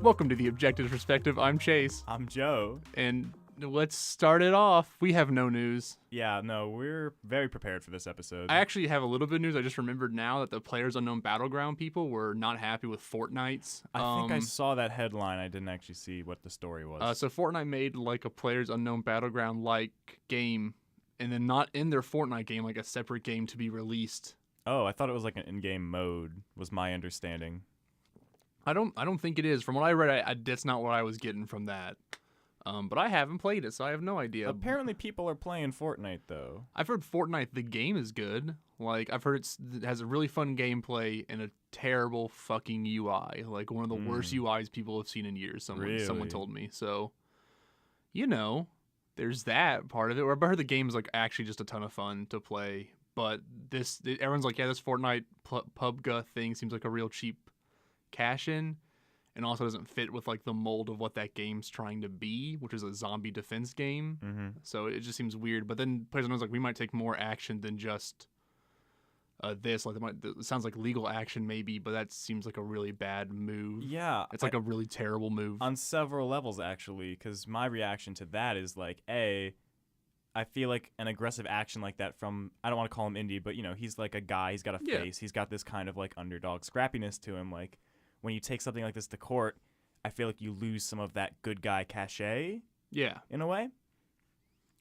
Welcome to the Objective Perspective. I'm Chase, I'm Joe. and let's start it off. We have no news. Yeah, no, we're very prepared for this episode. I actually have a little bit of news. I just remembered now that the PlayerUnknown Battleground people were not happy with Fortnite's. I think I saw that headline. I didn't actually see what the story was. So Fortnite made like a PlayerUnknown Battleground like game, and then not in their Fortnite game, like a separate game to be released. Oh, I thought it was like an in-game mode, was my understanding. I don't think it is. From what I read, that's not what I was getting from that. But I haven't played it, so I have no idea. Apparently people are playing Fortnite, though. I've heard Fortnite, the game is good. Like, I've heard it has a really fun gameplay and a terrible fucking UI. Like, one of the worst UIs people have seen in years, someone told me. So, there's that part of it. Or I heard the game is, like, actually just a ton of fun to play. But everyone's like, yeah, this Fortnite PUBG thing seems like a real cheap cash-in. And also doesn't fit with like the mold of what that game's trying to be, which is a zombie defense game. Mm-hmm. So it just seems weird. But then PlayerUnknown was like, we might take more action than just this. Like it sounds like legal action maybe, but that seems like a really bad move. Yeah. It's like a really terrible move. On several levels, actually, because my reaction to that is like, I feel like an aggressive action like that from, I don't want to call him indie, but he's like a guy, he's got a face, he's got this kind of like underdog scrappiness to him, like, when you take something like this to court, I feel like you lose some of that good guy cachet. Yeah. In a way.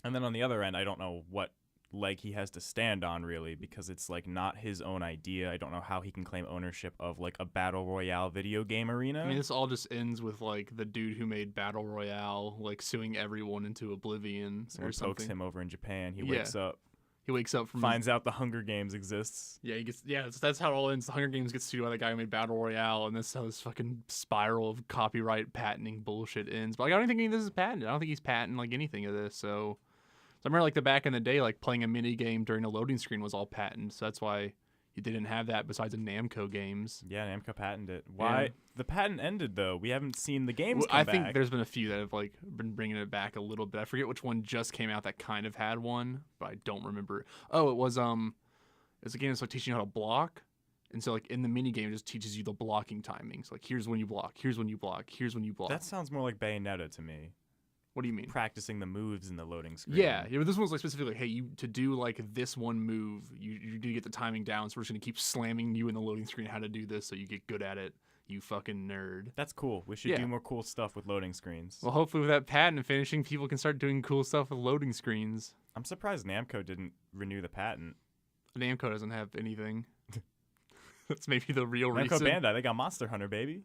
And then on the other end, I don't know what leg he has to stand on, really, because it's like not his own idea. I don't know how he can claim ownership of like a battle royale video game arena. I mean, this all just ends with like the dude who made Battle Royale like suing everyone into oblivion or something. Pokes him over in Japan. He wakes up. He wakes up from finds out the Hunger Games exists. Yeah, that's how it all ends. The Hunger Games gets sued by the guy who made Battle Royale, and this is how this fucking spiral of copyright patenting bullshit ends. But like, I don't think any of this is patented. I don't think he's patenting like anything of this. So I remember like the back in the day, like playing a mini game during a loading screen was all patented. So that's why you didn't have that besides the Namco games. Yeah, Namco patented it. Why? Yeah. The patent ended, though. We haven't seen the games come I back. think there's been a few that have like been bringing it back a little bit. I forget which one just came out that kind of had one, but I don't remember. Oh, it was it's a game that's like teaching you how to block. And so like in the mini game it just teaches you the blocking timings. Like here's when you block, here's when you block, here's when you block. That sounds more like Bayonetta to me. What do you mean? Practicing the moves in the loading screen. Yeah, but this one was like specifically, hey, you to do like this one move, you do get the timing down, so we're just gonna keep slamming you in the loading screen how to do this so you get good at it, you fucking nerd. That's cool. We should do more cool stuff with loading screens. Well, hopefully with that patent finishing, people can start doing cool stuff with loading screens. I'm surprised Namco didn't renew the patent. Namco doesn't have anything. That's maybe the real Namco reason. Bandai, they got Monster Hunter, baby.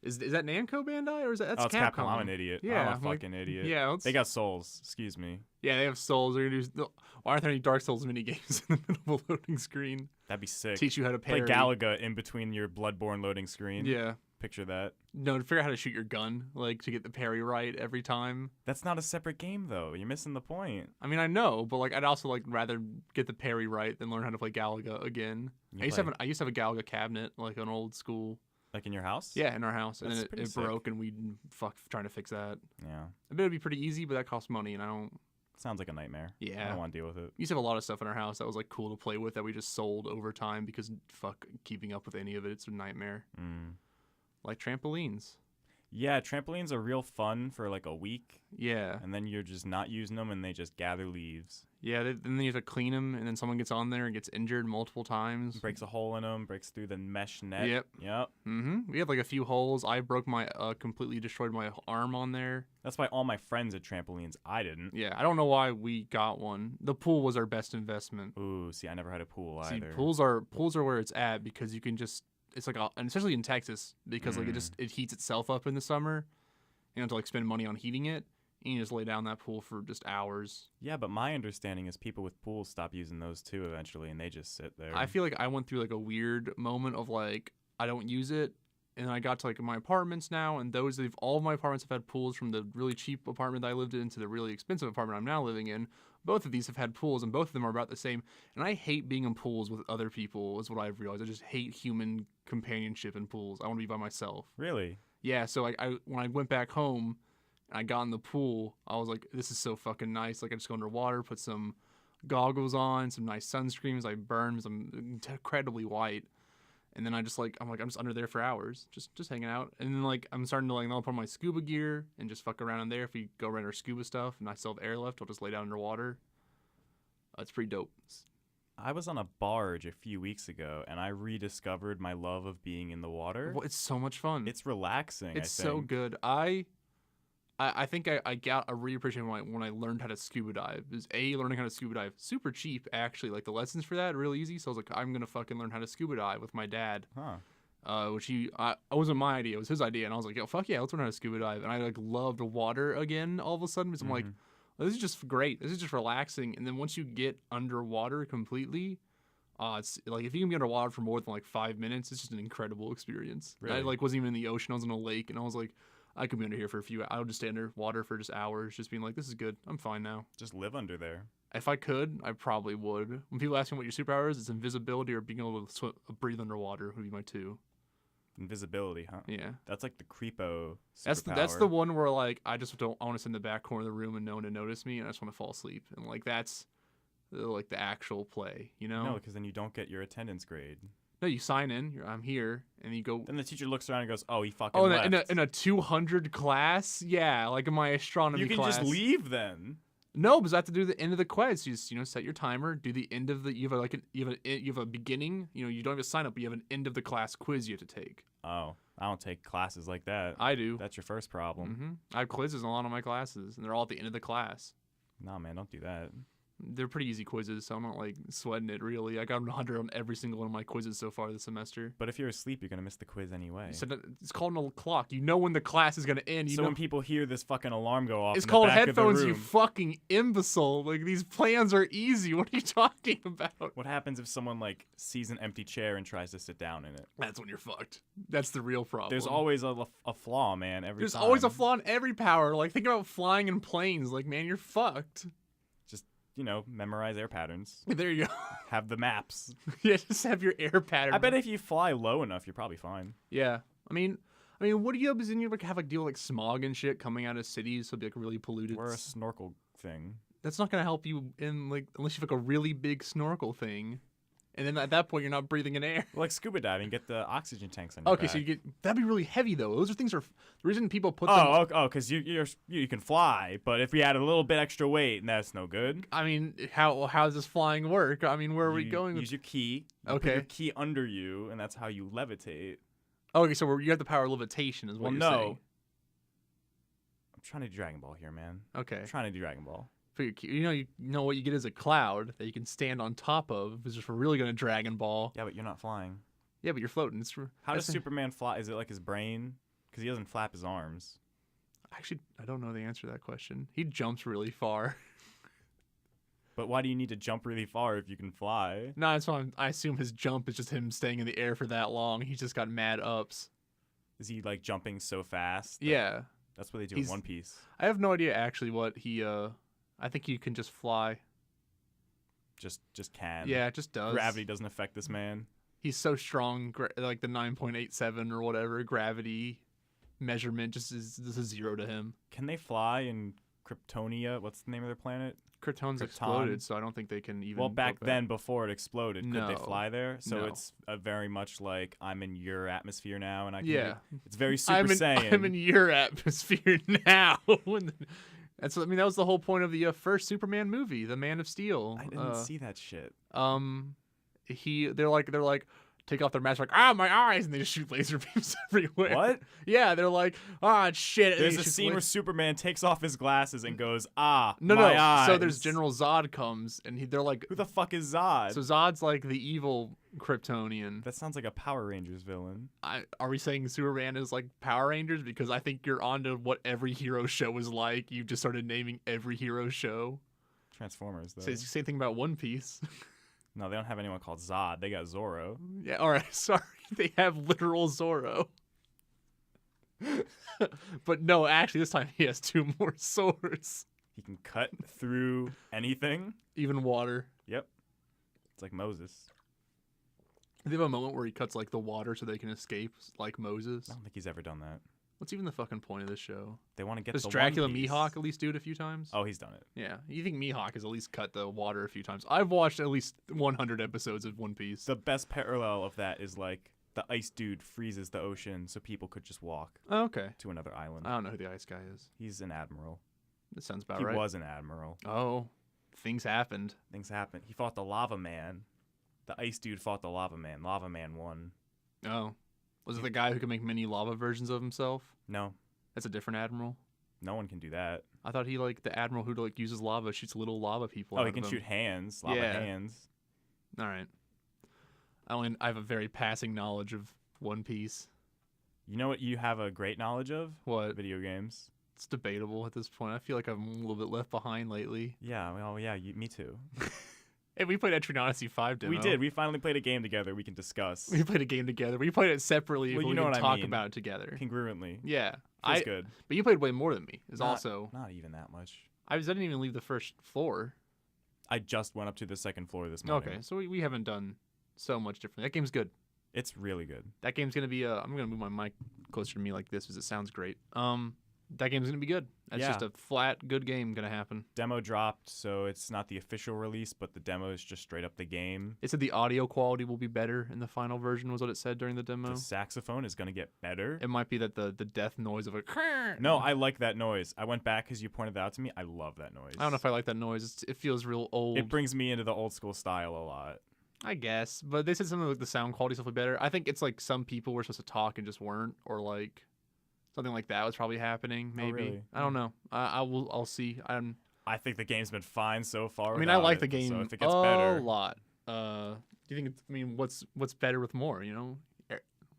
Is that Namco Bandai or is that's it's Capcom? I'm an idiot. Yeah, I'm a fucking idiot. Yeah, they got Souls. Excuse me. Yeah, they have Souls. They're gonna do. Why aren't there any Dark Souls mini games in the middle of a loading screen? That'd be sick. Teach you how to parry. Play Galaga in between your Bloodborne loading screen. Yeah. Picture that. No, to figure out how to shoot your gun, like to get the parry right every time. That's not a separate game though. You're missing the point. I mean, I know, but like I'd also like rather get the parry right than learn how to play Galaga again. I used to have a Galaga cabinet, like an old school. Like in your house? Yeah, in our house. That's and then it broke and we trying to fix that. Yeah. I bet it'd be pretty easy, but that costs money and I don't. Sounds like a nightmare. Yeah. I don't want to deal with it. We used to have a lot of stuff in our house that was like cool to play with that we just sold over time because keeping up with any of it's a nightmare. Like trampolines. Yeah, trampolines are real fun for like a week. Yeah. And then you're just not using them and they just gather leaves. Yeah, then you have to clean them, and then someone gets on there and gets injured multiple times. Breaks a hole in them, breaks through the mesh net. Yep. We had like a few holes. I broke completely destroyed my arm on there. That's why all my friends had trampolines. I didn't. Yeah, I don't know why we got one. The pool was our best investment. Ooh, see, I never had a pool either. See, pools are where it's at because you can just, it's like, and especially in Texas, because like it heats itself up in the summer. You don't have to like spend money on heating it. And you just lay down that pool for just hours. Yeah, but my understanding is people with pools stop using those too eventually, and they just sit there. I feel like I went through like a weird moment of like, I don't use it. And then I got to like my apartments now, and all of my apartments have had pools, from the really cheap apartment that I lived in to the really expensive apartment I'm now living in. Both of these have had pools, and both of them are about the same. And I hate being in pools with other people, is what I've realized. I just hate human companionship in pools. I want to be by myself. Really? Yeah, so I when I went back home, and I got in the pool, I was like, this is so fucking nice. Like, I just go underwater, put some goggles on, some nice sunscreens. I burn because I'm incredibly white. And then I'm just under there for hours, just hanging out. And then like I'm starting to like I'll put on my scuba gear and just fuck around in there. If we go rent our scuba stuff and I still have air left, I'll just lay down underwater. It's pretty dope. I was on a barge a few weeks ago, and I rediscovered my love of being in the water. Well, it's so much fun. It's relaxing. It's I think. so good. I think I got a reappreciation when I learned how to scuba dive. Is learning how to scuba dive super cheap actually. Like the lessons for that are really easy. So I was like, I'm gonna fucking learn how to scuba dive with my dad. Which it wasn't my idea. It was his idea, and I was like, yo, fuck yeah, let's learn how to scuba dive. And I like loved water again all of a sudden because I'm like, oh, this is just great. This is just relaxing. And then once you get underwater completely, it's like if you can be underwater for more than like 5 minutes, it's just an incredible experience. Really? I like wasn't even in the ocean. I was in a lake, and I was like, I could be under here for a few. I would just stay underwater for just hours, just being like, this is good. I'm fine now. Just live under there. If I could, I probably would. When people ask me what your superpower is, it's invisibility or being able to breathe underwater would be my two. Invisibility, huh? Yeah. That's like the creepo superpower. That's the one where like I want to sit in the back corner of the room and no one to notice me, and I just want to fall asleep. And like that's like the actual play, you know? No, because then you don't get your attendance grade. No, you sign in. I'm here, and you go. Then the teacher looks around and goes, "Oh, he fucking left." In a 200 class, yeah, like in my astronomy class. You can just leave then. No, because I have to do the end of the quiz. You just set your timer, do the end of the. You have a beginning. You don't have to sign up, but you have an end of the class quiz you have to take. Oh, I don't take classes like that. I do. That's your first problem. Mm-hmm. I have quizzes in a lot of my classes, and they're all at the end of the class. Nah, man, don't do that. They're pretty easy quizzes, so I'm not like sweating it really. I got 100 on every single one of my quizzes so far this semester. But if you're asleep, you're gonna miss the quiz anyway. So it's called a clock. You know when the class is gonna end. When people hear this fucking alarm go off, it's in the called back headphones. Of the You room, fucking imbecile! Like these plans are easy. What are you talking about? What happens if someone like sees an empty chair and tries to sit down in it? That's when you're fucked. That's the real problem. There's always a flaw, man. There's always a flaw in every power. Like think about flying in planes. Like man, you're fucked. Memorize air patterns. There you go. Have the maps. Yeah, just have your air pattern. I bet if you fly low enough, you're probably fine. Yeah. I mean, what do you have? Is in you like have like deal with like smog and shit coming out of cities, so it'd be like really polluted. Or a snorkel thing. That's not gonna help you in like unless you have like a really big snorkel thing, and then at that point you're not breathing in air. Like scuba diving, get the oxygen tanks on your back. So that'd be really heavy though. Those are things the reason people put them. Because you can fly, but if we add a little bit extra weight, that's no good. I mean, how does this flying work? I mean, where are we going? Use your key. Okay. Put your key under you, and that's how you levitate. Okay, so you have the power of levitation, is what you're saying. I'm trying to do Dragon Ball here, man. Okay. I'm trying to do Dragon Ball. You know what you get is a cloud that you can stand on top of. If we're really gonna Dragon Ball. Yeah, but you're not flying. Yeah, but you're floating. How does Superman fly? Is it like his brain? Because he doesn't flap his arms. Actually, I don't know the answer to that question. He jumps really far. But why do you need to jump really far if you can fly? No, that's why I assume his jump is just him staying in the air for that long. He's just got mad ups. Is he like jumping so fast? Yeah. That's what they do in One Piece. I have no idea actually what he I think he can just fly. Just can. Yeah, it just does. Gravity doesn't affect this man. He's so strong, like the 9.87 or whatever gravity measurement just is a zero to him. Can they fly in Kryptonia? What's the name of their planet? Krypton's exploded, so I don't think they can even. Well, back then, before it exploded, no. could they fly there? So no. It's very much like I'm in your atmosphere now, and I can. Yeah, it's very Super Saiyan. I'm in your atmosphere now. That was the whole point of the first Superman movie, The Man of Steel. I didn't see that shit. They're like take off their mask, like my eyes, and they just shoot laser beams everywhere. What? Yeah, they're like shit. There's a scene where Superman takes off his glasses and goes my eyes. So there's General Zod comes and they're like, who the fuck is Zod? So Zod's like the evil Kryptonian. That sounds like a Power Rangers villain. Are we saying Superman is like Power Rangers? Because I think you're onto what every hero show is like. You just started naming every hero show. Transformers though. So it's the same thing about One Piece. No, they don't have anyone called Zod. They got Zoro. Yeah, all right. Sorry. They have literal Zoro. But no, actually, this time he has 2 more swords. He can cut through anything. Even water. Yep. It's like Moses. They have a moment where he cuts like the water so they can escape, like Moses. I don't think he's ever done that. What's even the fucking point of this show? They want to get Does the Dracula One Piece. Mihawk at least do it a few times? Oh, he's done it. Yeah. You think Mihawk has at least cut the water a few times? I've watched at least 100 episodes of One Piece. The best parallel of that is like the ice dude freezes the ocean so people could just walk Oh, okay. to another island. I don't know who the ice guy is. He's an admiral. That sounds about He right. was an admiral. Oh, things happened. Things happen. He fought the lava man. The ice dude fought the lava man. Lava man won. Oh. Was it the guy who could make mini lava versions of himself? No, That's a different admiral. no one can do that. I thought he the admiral who uses lava shoots little lava people. Oh, out he of can them. shoot hands. Lava Yeah. hands. All right. I have a very passing knowledge of One Piece. You know what you have a great knowledge of? What? Video games. It's debatable at this point. I feel like I'm a little bit left behind lately. Yeah, well, yeah, me too. Hey, we played Etrian Odyssey 5 demo. We did. We finally played a game together we can discuss We played a game together. We played it separately, Well, but you we know can what I talk mean. about it together. congruently. Yeah. Feels good. But you played way more than me. It's Not- also Not even that much. I didn't even leave the first floor. I just went up to the second floor this morning. Okay, so we haven't done so much different. That game's good. It's really good. That game's gonna be. I'm gonna move my mic closer to me like this because it sounds great. That game's gonna be good. That's just Yeah. a flat good game gonna happen. Demo dropped, so it's not the official release, but the demo is just straight up the game. It said the audio quality will be better in the final version. Was what it said during the demo. The saxophone is going to get better. It might be that the death noise of a. No, I like that noise. I went back because you pointed that out to me. I love that noise. I don't know if I like that noise. It feels real old. It brings me into the old school style a lot. I guess, but they said something like the sound quality stuff will be better. I think it's like some people were supposed to talk and just weren't, or like something like that was probably happening. Maybe really? I don't know. I'll see. I think the game's been fine so far. I mean, I without like it, the game So if it gets a better, lot. Do you think? I mean, what's better with more? You know,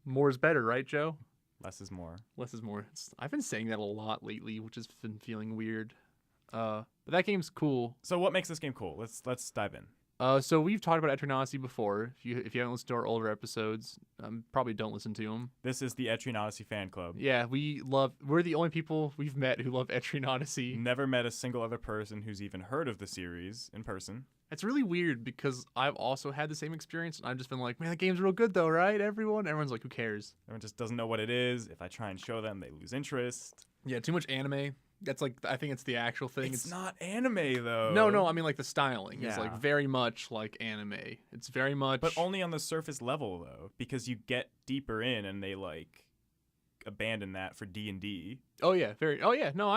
more is better, right, Joe? less is more. Less is more. I've been saying that a lot lately, which has been feeling weird. But that game's cool. So what makes this game cool? Let's dive in. So we've talked about Etrian Odyssey before. If you haven't listened to our older episodes, probably don't listen to them. This is the Etrian Odyssey fan club. Yeah, we're the only people we've met who love Etrian Odyssey. Never met a single other person who's even heard of the series in person. It's really weird because I've also had the same experience, and I've just been like, man, that game's real good though, right? Everyone's like, who cares? Everyone just doesn't know what it is. If I try and show them, they lose interest. Yeah, too much anime. That's like, I think it's the actual thing. It's not anime though. No, I mean like the styling is Yeah. like very much like anime. It's very much. But only on the surface level though, because you get deeper in and they like abandon that for D&D. Oh yeah, very. Oh yeah, no,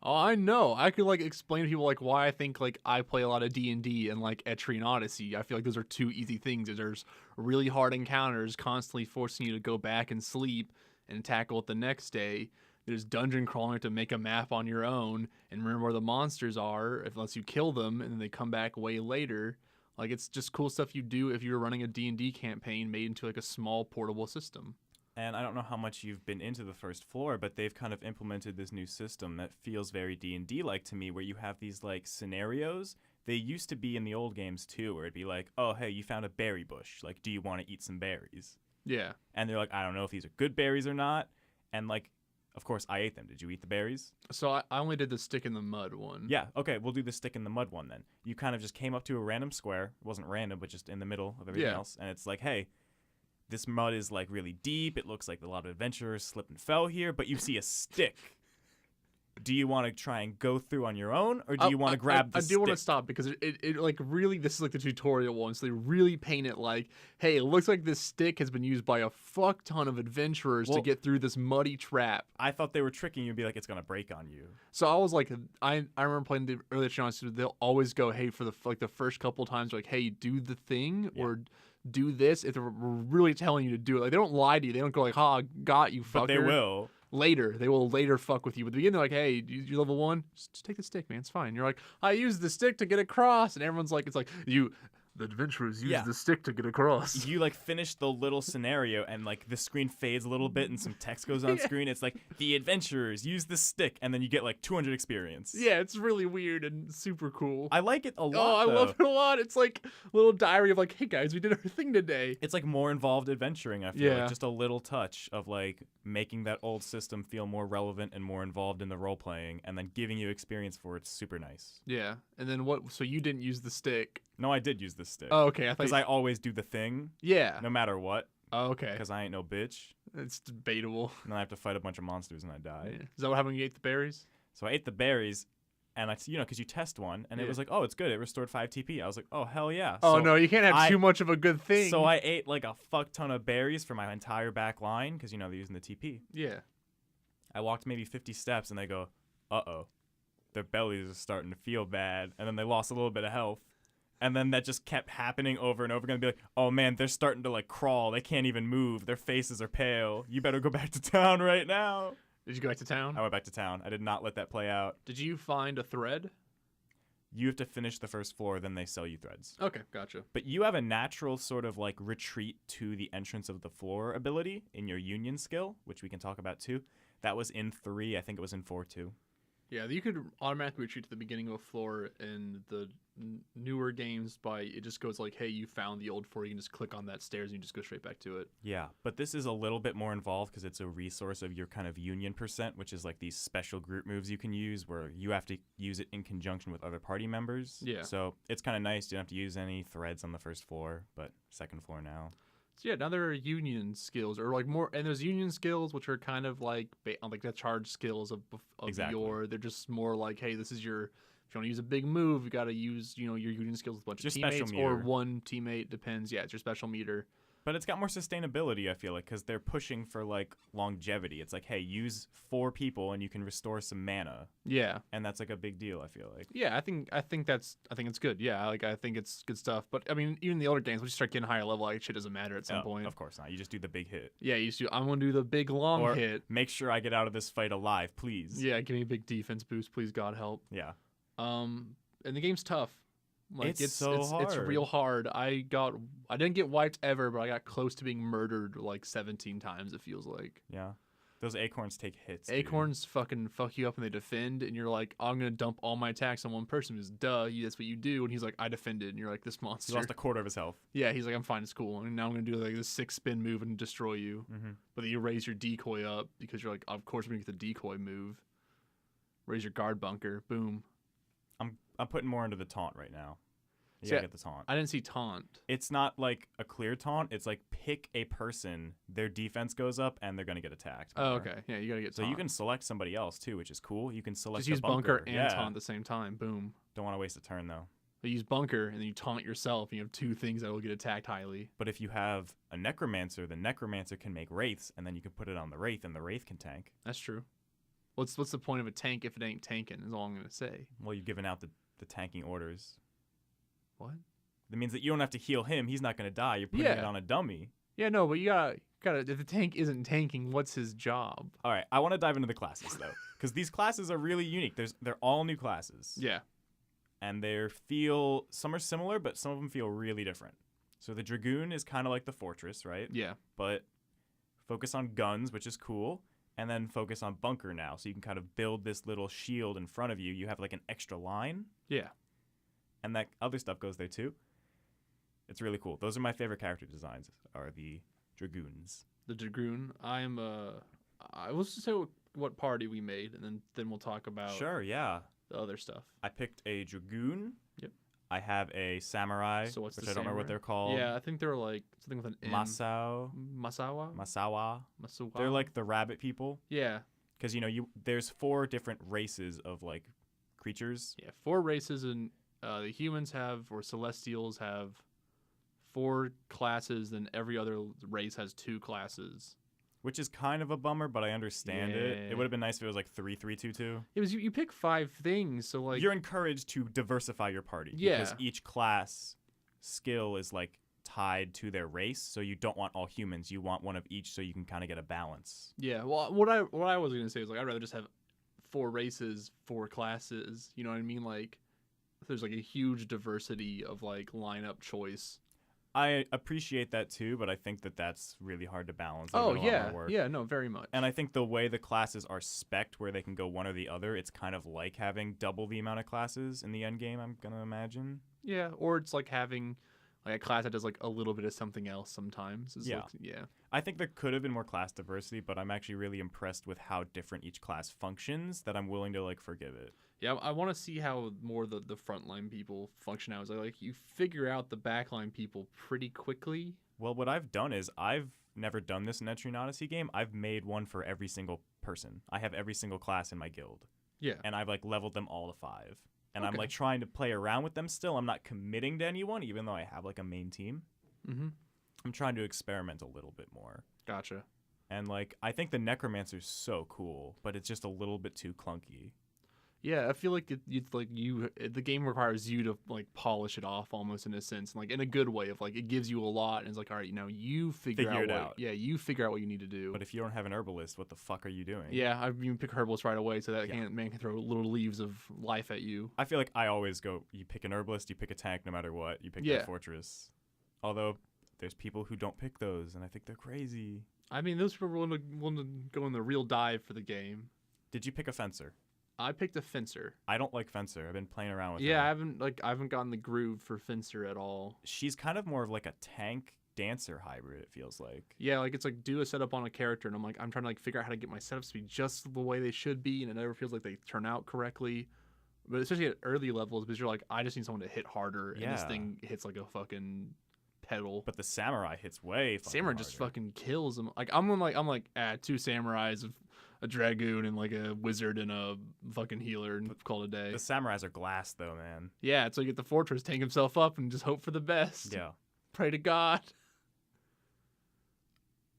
I know. I could like explain to people like why I think like I play a lot of D&D and like Etrian Odyssey. I feel like those are two easy things. There's really hard encounters constantly forcing you to go back and sleep and tackle it the next day. There's dungeon crawling to make a map on your own and remember where the monsters are unless you kill them and then they come back way later. Like it's just cool stuff you do if you're running a D&D campaign made into like a small portable system. And I don't know how much you've been into the first floor, but they've kind of implemented this new system that feels very D&D like to me, where you have these like scenarios. They used to be in the old games too, where it'd be like, oh, hey, you found a berry bush. Like, do you want to eat some berries? Yeah. And they're like, I don't know if these are good berries or not. And like, of course, I ate them. Did you eat the berries? So I only did the stick in the mud one. Yeah, okay, we'll do the stick in the mud one then. You kind of just came up to a random square. It wasn't random, but just in the middle of everything Yeah. else. And it's like, hey, this mud is like really deep. It looks like a lot of adventurers slipped and fell here, but you see a stick. Do you want to try and go through on your own, or do you want to grab the I stick? do want to stop because it like really, this is like the tutorial one, so they really paint it like, hey, it looks like this stick has been used by a fuck ton of adventurers to Well- get through this muddy trap. I thought they were tricking you and be like, it's going to break on you. So I was like, I remember playing the early channels, they'll always go, hey, for the first couple times, like, hey, do the thing Yeah. or do this if they're really telling you to do it. Like, they don't lie to you. They don't go like, ha, got you, fucker. But they will. Later, they will later fuck with you. But at the beginning, they're like, hey, you level 1? Just take the stick, man. It's fine. You're like, I used the stick to get across. And everyone's like, it's like, the adventurers use Yeah. the stick to get across. You like finish the little scenario and like the screen fades a little bit and some text goes on Yeah. screen. It's like the adventurers use the stick, and then you get like 200 experience. Yeah, it's really weird and super cool. I like it a lot. Oh, I though. love it a lot. It's like a little diary of like, hey guys, we did our thing today. It's like more involved adventuring. I feel Yeah. like just a little touch of like making that old system feel more relevant and more involved in the role playing, and then giving you experience for it. Super nice. Yeah, and then what? So you didn't use the stick? No, I did use the stick. Oh, okay. I thought. Because I always do the thing, Yeah. no matter what. Oh, okay. Because I ain't no bitch. It's debatable. And then I have to fight a bunch of monsters and I die. Yeah. Is that what happened when you ate the berries? So I ate the berries, And because you test one, and it Yeah. was like, oh, it's good. It restored 5 TP. I was like, oh, hell yeah. Oh So no, you can't have too much of a good thing. So I ate like a fuck ton of berries for my entire back line because they're using the TP. Yeah. I walked maybe 50 steps, and they go, uh-oh, their bellies are starting to feel bad, and then they lost a little bit of health. And then that just kept happening over and over again. Be like, oh man, they're starting to like crawl. They can't even move. Their faces are pale. You better go back to town right now. Did you go back to town? I went back to town. I did not let that play out. Did you find a thread? You have to finish the first floor, then they sell you threads. Okay, gotcha. But you have a natural sort of like retreat to the entrance of the floor ability in your union skill, which we can talk about too. That was in 3. I think it was in 4 too. Yeah, you could automatically retreat to the beginning of a floor in the newer games by it just goes like, hey, you found the old floor. You can just click on that stairs and you just go straight back to it. Yeah, but this is a little bit more involved because it's a resource of your kind of union percent, which is like these special group moves you can use where you have to use it in conjunction with other party members. Yeah. So it's kind of nice. You don't have to use any threads on the first floor, but second floor now. So yeah, now there are union skills or like more, and there's union skills which are kind of like the charge skills of Exactly. they're just more like, hey, this is your. If you want to use a big move, you got to use, your union skills with a bunch of teammates or one teammate. Depends. Yeah, it's your special meter. But it's got more sustainability, I feel like, because they're pushing for like longevity. It's like, hey, use 4 people and you can restore some mana. Yeah. And that's like a big deal, I feel like. Yeah, I think it's good. Yeah, I think it's good stuff. But I mean, even the older games, once you start getting higher level, like shit doesn't matter at some point. Of course not. You just do the big hit. Yeah, I'm gonna do the big long hit. Make sure I get out of this fight alive, please. Yeah, give me a big defense boost, please, God help. Yeah. And the game's tough. Like it's so hard. It's real hard. I didn't get wiped ever, but I got close to being murdered like 17 times. It feels like. Yeah. Those acorns take hits. Acorns fucking fuck you up and they defend, and you're like, I'm gonna dump all my attacks on one person because that's what you do. And he's like, I defended, and you're like, this monster. He lost a quarter of his health. Yeah, he's like, I'm fine, it's cool. And now I'm gonna do like this 6-spin move and destroy you. Mm-hmm. But then you raise your decoy up because you're like, of course we're gonna get the decoy move. Raise your guard bunker, boom. I'm putting more into the taunt right now. You See, gotta get the taunt. I didn't see taunt. It's not like a clear taunt. It's like pick a person, their defense goes up, and they're gonna get attacked. Oh, okay. Yeah, you gotta get so taunt. you can select somebody else too, which is cool. You can select just use bunker and yeah. taunt at the same time. Boom. Don't want to waste a turn though. You use bunker and then you taunt yourself, and you have 2 things that will get attacked highly. But if you have a necromancer, the necromancer can make wraiths, and then you can put it on the wraith, and the wraith can tank. That's true. What's the point of a tank if it ain't tanking? Is all I'm gonna say. Well, you've given out the tanking orders. What? That means that you don't have to heal him. He's not going to die. You're putting it on a dummy. Yeah, no, but you gotta. If the tank isn't tanking, what's his job? All right, I want to dive into the classes though, because these classes are really unique. They're all new classes. Yeah. And some are similar, but some of them feel really different. So the Dragoon is kind of like the Fortress, right? Yeah. But focus on guns, which is cool, and then focus on bunker now, so you can kind of build this little shield in front of you. You have like an extra line. Yeah. And that other stuff goes there too. It's really cool. Those are my favorite character designs, are the Dragoons. The Dragoon. I will just say what party we made, and then we'll talk about Sure, yeah. the other stuff. I picked a Dragoon. Yep. I have a Samurai, So what's which the I don't remember what samurai? they're called. Yeah, I think they're like something with an M. Masawa. Masawa. They're like the rabbit people. Yeah. Because, there's 4 different races of, like, creatures. Yeah, 4 races, and the humans or Celestials have 4 classes, then every other race has 2 classes. Which is kind of a bummer, but I understand it. Yeah. It would have been nice if it was like 3-3-2-2. It was you pick 5 things, so like You're encouraged to diversify your party. Yeah. Because each class skill is like tied to their race, so you don't want all humans. You want one of each, so you can kind of get a balance. Yeah, well, what I was gonna say is like I'd rather just have 4 races, 4 classes. You know what I mean? Like there's like a huge diversity of like lineup choice. I appreciate that too, but I think that that's really hard to balance. Oh yeah, yeah, no, very much. And I think the way the classes are spec'd, where they can go one or the other, it's kind of like having double the amount of classes in the end game. I'm gonna imagine. Yeah, or it's like having like a class that does like a little bit of something else sometimes. Yeah. Like, yeah. I think there could have been more class diversity, but I'm actually really impressed with how different each class functions that I'm willing to like forgive it. Yeah, I want to see how more the frontline people function out. Like you figure out the backline people pretty quickly. Well, what I've done is I've never done this in Etrian Odyssey game. I've made one for every single person. I have every single class in my guild. Yeah. and I've like leveled them all to 5. And I'm Okay. like trying to play around with them still. I'm not committing to anyone, even though I have like a main team. Mm-hmm. I'm trying to experiment a little bit more. Gotcha. And like I think the Necromancer's so cool, but it's just a little bit too clunky. Yeah, I feel like the game requires you to like polish it off almost in a sense, and like in a good way of like it gives you a lot, and it's like, all right, now you figure Figure it what, out. Yeah, you figure out what you need to do. But if you don't have an herbalist, what the fuck are you doing? Yeah, I mean pick herbalist right away, so that Yeah. man can throw little leaves of life at you. I feel like I always go, you pick an herbalist, you pick a tank no matter what, you pick Yeah. that fortress. Although there's people who don't pick those, and I think they're crazy. I mean, those people are willing to go in the real dive for the game. Did you pick a fencer? I picked a fencer. I don't like fencer. I've been playing around with Yeah, her. I haven't gotten the groove for fencer at all. She's kind of more of like a tank dancer hybrid, it feels like. Yeah, like it's like do a setup on a character, and I'm trying to like figure out how to get my setups to be just the way they should be, and it never feels like they turn out correctly. But especially at early levels, because you're like, I just need someone to hit harder, and this Yeah. thing hits like a fucking pedal. But the samurai hits way fucking Samurai just harder. fucking kills him. Like I'm like 2 samurais, a dragoon, and like a wizard and a fucking healer, and call it a day. The samurais are glass though, man. Yeah, it's like at the fortress, tank himself up and just hope for the best. Yeah. Pray to God.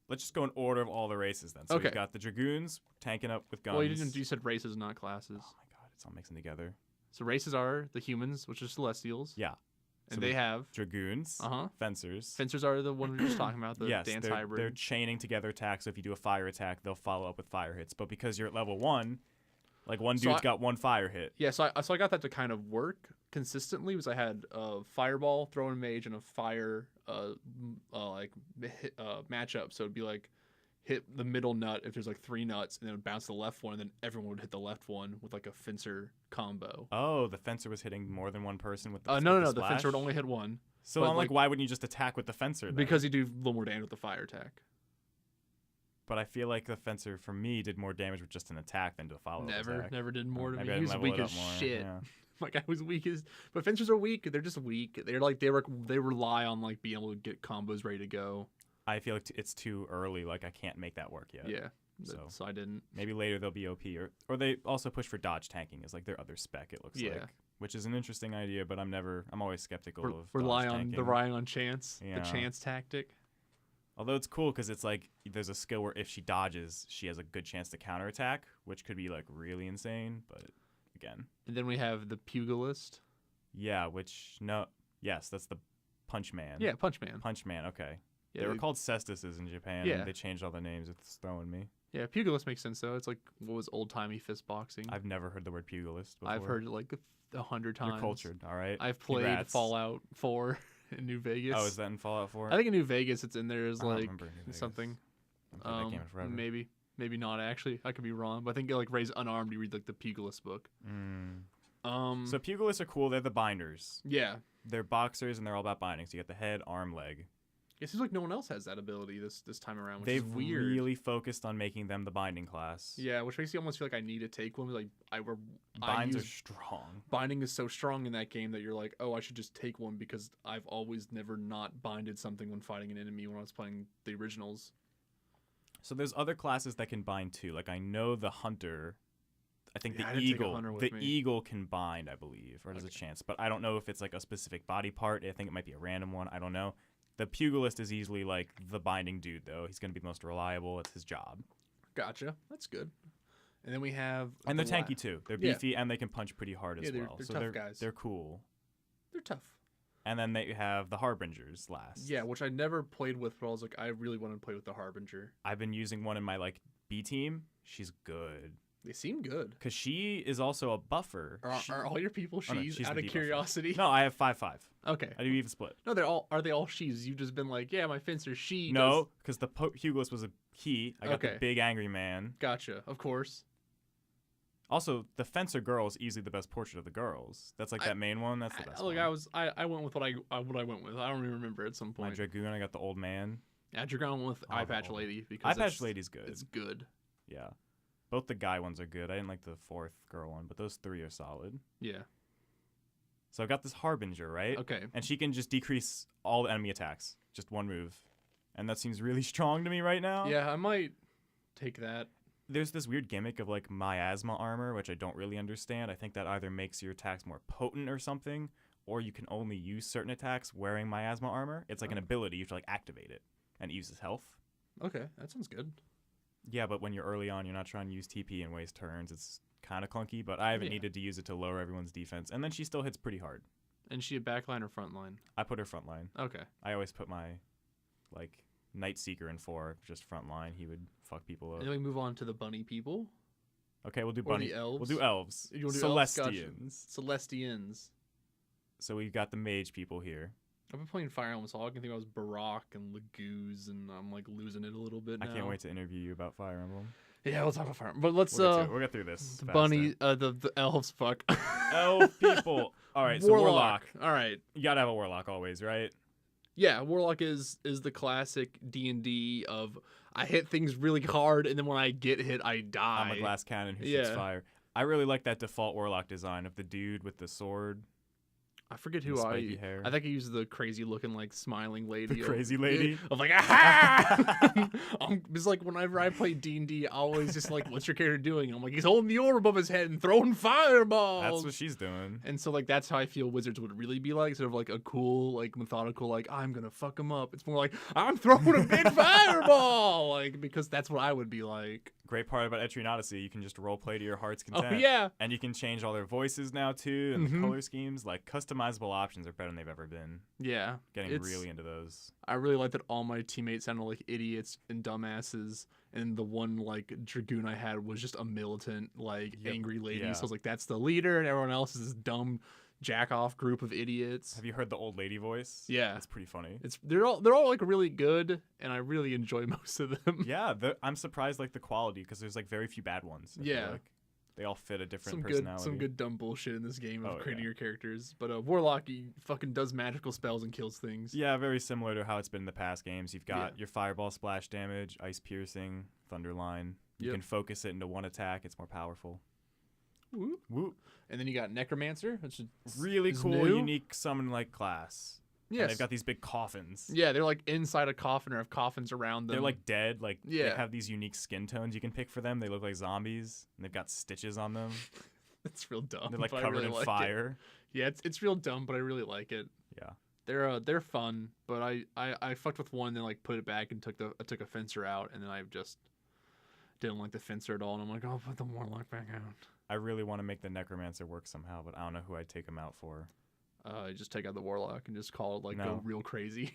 Let's just go in order of all the races then. So Okay. we've got the dragoons tanking up with guns. Well, you said races, not classes. Oh my god, it's all mixing together. So races are the humans, which are celestials. Yeah. And So they we- have Dragoons, fencers. fencers are the one we were just talking about, the yes, dance they're, hybrid. they're chaining together attacks. So if you do a fire attack, they'll follow up with fire hits. But because you're at level 1, like one So dude's got one fire hit. Yeah, so I got that to kind of work consistently because I had a fireball, throwing mage, and a fire matchup. So it'd be like hit the middle nut if there's like 3 nuts, and then it would bounce to the left one, and then everyone would hit the left one with like a fencer combo. Oh, the fencer was hitting more than one person with the No, the the fencer would splash? only hit one So but, I'm like, like- why wouldn't you just attack with the fencer then? because you do a little more damage with the fire attack. But I feel like the fencer for me did more damage with just an attack than to a follow-up attack. Never did more to Maybe me. I He didn't was level weak it as up more. shit. Yeah. My guy was weak as, but fencers are weak. They're just weak. They're like they rely on like being able to get combos ready to go. I feel like it's too early. Like I can't make that work yet. Yeah. So- So I didn't. Maybe later they'll be OP, or they also push for dodge tanking as like their other spec. It looks Yeah. like, which is an interesting idea, but I'm always skeptical of Relying dodge on tanking. relying on chance. Yeah. The chance tactic. Although it's cool because it's like there's a skill where if she dodges, she has a good chance to counterattack, which could be like really insane. But again, And then we have the pugilist. yeah, yes, that's the Punch Man. Yeah, Punch Man. Punch Man. Okay, Yeah, they were called Cestises in Japan. Yeah. And they changed all the names. It's throwing me. Yeah, pugilist makes sense though. It's like what was old timey fist boxing. I've never heard the word pugilist before. I've heard it like 100 times. You're cultured, all right. I've played Congrats. Fallout 4 in New Vegas. Oh, is that in Fallout 4? I think in New Vegas it's in there as I don't like remember New Vegas. something. I've played that game forever. Maybe not actually. I could be wrong, but I think like Ray's Unarmed. You read like the pugilist book. So pugilists are cool. They're the binders. Yeah, They're boxers, and they're all about binding. So you got the head, arm, leg. it seems like no one else has that ability this time around, which They've is weird. really focused on making them the binding class. Yeah, which makes you almost feel like I need to take one. Like Binds are use- strong. binding is so strong in that game that you're like, oh, I should just take one because I've always never not binded something when fighting an enemy when I was playing the originals. So there's other classes that can bind too. Like I know the hunter. I think Yeah, I the didn't take a eagle. hunter with The me. eagle can bind, I believe, or there's a Okay. chance. But I don't know if it's like a specific body part. I think it might be a random one. I don't know. The pugilist is easily like the binding dude, though. He's going to be the most reliable. It's his job. Gotcha. That's good. And then we have And they're the la- tanky too. They're Yeah. beefy and they can punch pretty hard Yeah, as they're- well. they're So tough guys. They're cool. They're tough. And then they have the harbingers last. Yeah, which I never played with, but I was like, I really want to play with the Harbinger. I've been using one in my like B team. She's good They seem good. because she is also a buffer. Are all your people Oh, no, she's she's out the of debuffer. curiosity? No, I have 5/5. Okay. I do even split. No, are they all she's? You've just been like, yeah, my fencer she. No, because the Hughless was a he. I got the Okay. big angry man. Gotcha. Of course. Also, the fencer girl is easily the best portrait of the girls. That's like that main one. That's the best one. I went with what I went with. I don't even remember at some My point. dragoon, I got the old man. Dragon went with Oh, Eye the Patch old- Lady because Eye Patch Lady's good. It's good. Yeah. Both the guy ones are good. I didn't like the fourth girl one, but those 3 are solid. Yeah. So I've got this Harbinger, right? Okay. And she can just decrease all the enemy attacks. Just one move. And that seems really strong to me right now. Yeah, I might take that. there's this weird gimmick of like miasma armor, which I don't really understand. I think that either makes your attacks more potent or something, or you can only use certain attacks wearing miasma armor. It's like an ability. You have to like activate it, and it uses health. Okay, that sounds good. Yeah, but when you're early on, you're not trying to use TP and waste turns. It's kind of clunky, but I haven't needed to use it to lower everyone's defense. And then she still hits pretty hard. And she a backline or frontline? I put her frontline. Okay. I always put my, like, Night Seeker in 4, just frontline. He would fuck people up. And then we move on to the bunny people. Okay, we'll do Or bunny. the elves. We'll do elves. You wanna do Celestians. Celestians. So we've got the mage people here. I've been playing Fire Emblem, so all I can think about is Barak and Laguz, and I'm like losing it a little bit now. I can't wait to interview you about Fire Emblem. Yeah, we'll talk about Fire Emblem. But let's We'll get through this. the bunny, the elves. Fuck. Elf people. All right, so warlock. All right. You gotta have a warlock always, right? Yeah, warlock is the classic D&D of I hit things really hard, and then when I get hit, I die. I'm a glass cannon who shoots fire. I really like that default warlock design of the dude with the sword. I forget who hair. I think I used the crazy looking like smiling lady. The crazy lady. Of like aha! It's like whenever I play D&D, I always just like, what's your character doing? I'm like, he's holding the orb above his head and throwing fireballs. That's what she's doing. And so like that's how I feel wizards would really be like, sort of like a cool like methodical like I'm gonna fuck him up. It's more like I'm throwing a big fireball, like because that's what I would be like. Great part about Etrian Odyssey, you can just role play to your heart's content. Oh yeah. And you can change all their voices now too, and the color schemes. Like customizable options are better than they've ever been. Yeah. Getting really into those. I really like that all my teammates sounded like idiots and dumbasses, and the one like dragoon I had was just a militant, like angry lady. Yeah. So I was like, that's the leader, and everyone else is this dumb jack off group of idiots. Have you heard the old lady voice? Yeah. It's pretty funny. They're all like really good, and I really enjoy most of them. Yeah, I'm surprised like the quality because there's like very few bad ones. I feel like. They all fit a different personality. Some good dumb bullshit in this game of creating your characters. But Warlock, he fucking does magical spells and kills things. Yeah, very similar to how it's been in the past games. You've got your fireball splash damage, ice piercing, thunderline. You can focus it into one attack. It's more powerful. Whoop. Whoop. And then you got Necromancer, which is really cool, new. unique summon-like class. Yes. And they've got these big coffins. Yeah, they're like inside a coffin or have coffins around them. They're like dead. Like they have these unique skin tones you can pick for them. They look like zombies, and they've got stitches on them. It's real dumb. They're like covered in fire. Yeah, it's real dumb, but I really like it. Yeah. They're fun, but I fucked with one and then like put it back and took a fencer out, and then I just didn't like the fencer at all, and I'm like, I'll put the warlock back out. I really want to make the necromancer work somehow, but I don't know who I'd take him out for. Just take out the warlock and just call it like go real crazy.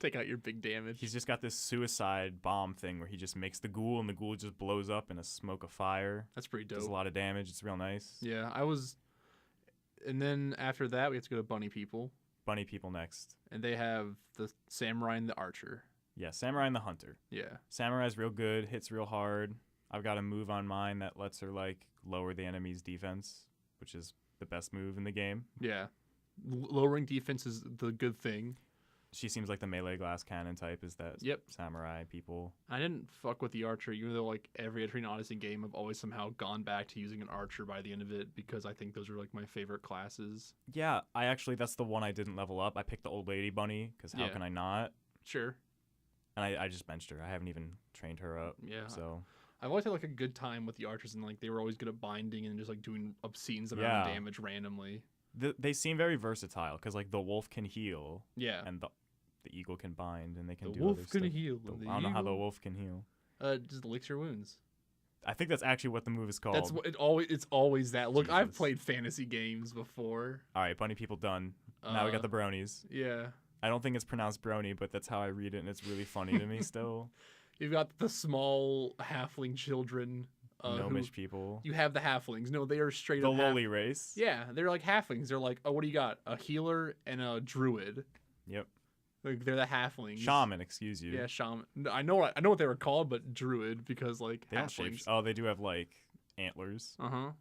Take out your big damage. He's just got this suicide bomb thing where he just makes the ghoul and the ghoul just blows up in a smoke of fire. That's pretty dope. Does a lot of damage. It's real nice. Yeah, and then after that we have to go to bunny people. Bunny people next. And they have the samurai and the archer. Yeah, samurai and the hunter. Yeah. Samurai's real good, hits real hard. I've got a move on mine that lets her like lower the enemy's defense, which is the best move in the game. Yeah. Lowering defense is the good thing. She seems like the melee glass cannon type is that samurai people. I didn't fuck with the archer, even though like every Etrian Odyssey game I've always somehow gone back to using an archer by the end of it because I think those are like my favorite classes. Yeah, that's the one I didn't level up. I picked the old lady bunny because how can I not? Sure. And I just benched her. I haven't even trained her up. Yeah. So I've always had like a good time with the archers, and like they were always good at binding and just like doing obscene amount of damage randomly. They seem very versatile because like the wolf can heal. Yeah. And the eagle can bind, and they can do the wolf other can stuff. heal. I don't know how the wolf can heal. Just licks your wounds. I think that's actually what the move is called. That's what it's always that. Look, I've played fantasy games before. All right, bunny people done. Now we got the bronies. Yeah. I don't think it's pronounced brony, but that's how I read it, and it's really funny to me still. You've got the small halfling children. Gnomish people. You have the halflings. No, they are straight up. The lowly race. Yeah, they're like halflings. They're like, oh, what do you got? A healer and a druid. Yep. Like they're the halflings. Shaman, excuse you. Yeah, shaman. I know what they were called, but druid because like they halflings. Don't shape. Oh, they do have like antlers.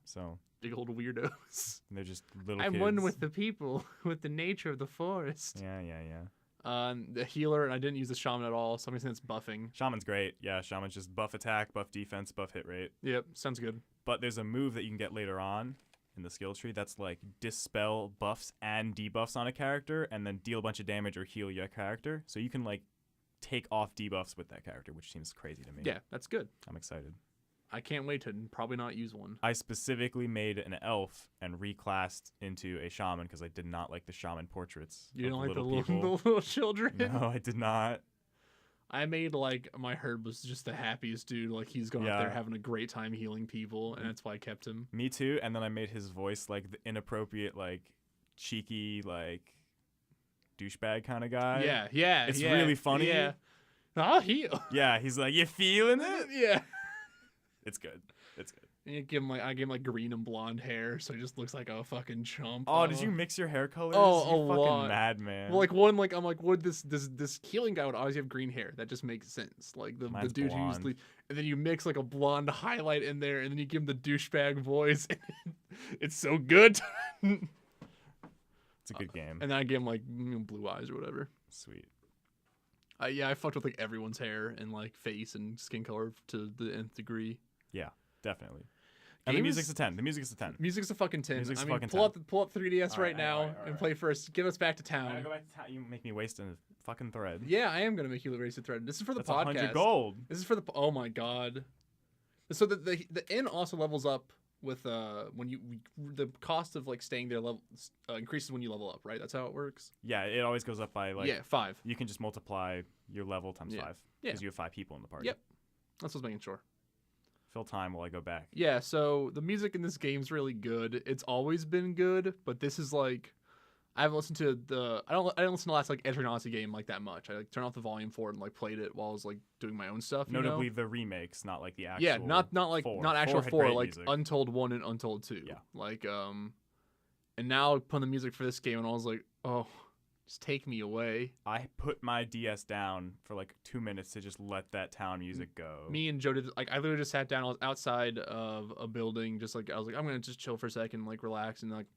So big old weirdos. They're just little. I'm kids. one with the people, with the nature of the forest. Yeah. The healer, and I didn't use the shaman at all. So I'm guessing it's buffing. Shaman's great. Yeah, shaman's just buff attack, buff defense, buff hit rate. Yep, sounds good. But there's a move that you can get later on in the skill tree that's like dispel buffs and debuffs on a character, and then deal a bunch of damage or heal your character. So you can like take off debuffs with that character, which seems crazy to me. Yeah, that's good. I'm excited. I can't wait to probably not use one. I specifically made an elf and reclassed into a shaman because I did not like the shaman portraits. You don't like the people. little children? No, I did not. I made like my herd was just the happiest dude. Like he's going up there having a great time healing people, and that's why I kept him. Me too. And then I made his voice like the inappropriate, like cheeky, like douchebag kind of guy. Yeah. It's really funny. Yeah. I'll heal. Yeah, he's like, you feeling it? Yeah. It's good. It's good. And I gave him like green and blonde hair, so he just looks like a fucking chump. Oh, did you mix your hair colors? Oh, you a fucking lot. madman. Well, like one, like I'm like, what this healing guy would always have green hair. That just makes sense. Like the dude blonde. who usually, and then you mix like a blonde highlight in there, and then you give him the douchebag voice. It's so good. It's a good game. And then I gave him like blue eyes or whatever. Sweet. Yeah, I fucked with like everyone's hair and like face and skin color to the nth degree. Yeah, definitely. And the music's a 10. The music's a 10. Music's a fucking 10. Music's I a mean, fucking pull 10. up 3DS right now all and right. play first. Get us back to I town. gotta go back to town. You make me waste a fucking thread. Yeah, I am gonna make you raise the thread. This is for the That's podcast. 100 gold. This is for the. Oh my god. So the inn also levels up with when the cost of like staying there level increases when you level up, right? That's how it works. Yeah, it always goes up by like. Yeah, 5. You can just multiply your level times 5 Yeah. because you have 5 people in the party. Yep. That's what I was making sure. Fill time while I go back. Yeah, so the music in this game's really good. It's always been good, but this is like I haven't listened to I didn't listen to the last like Edge Odyssey game like that much. I like turned off the volume for it and like played it while I was like doing my own stuff. Notably the remakes, not like the actual. Yeah, not like 4. not actual 4 had 4, great like music. Untold 1 and Untold 2. Yeah. Like and now putting the music for this game and I was like, oh, just take me away. I put my DS down for like 2 minutes to just let that town music go. Me and Joe did like I literally just sat down. I was outside of a building, just like I was like I'm gonna just chill for a second, like relax, and like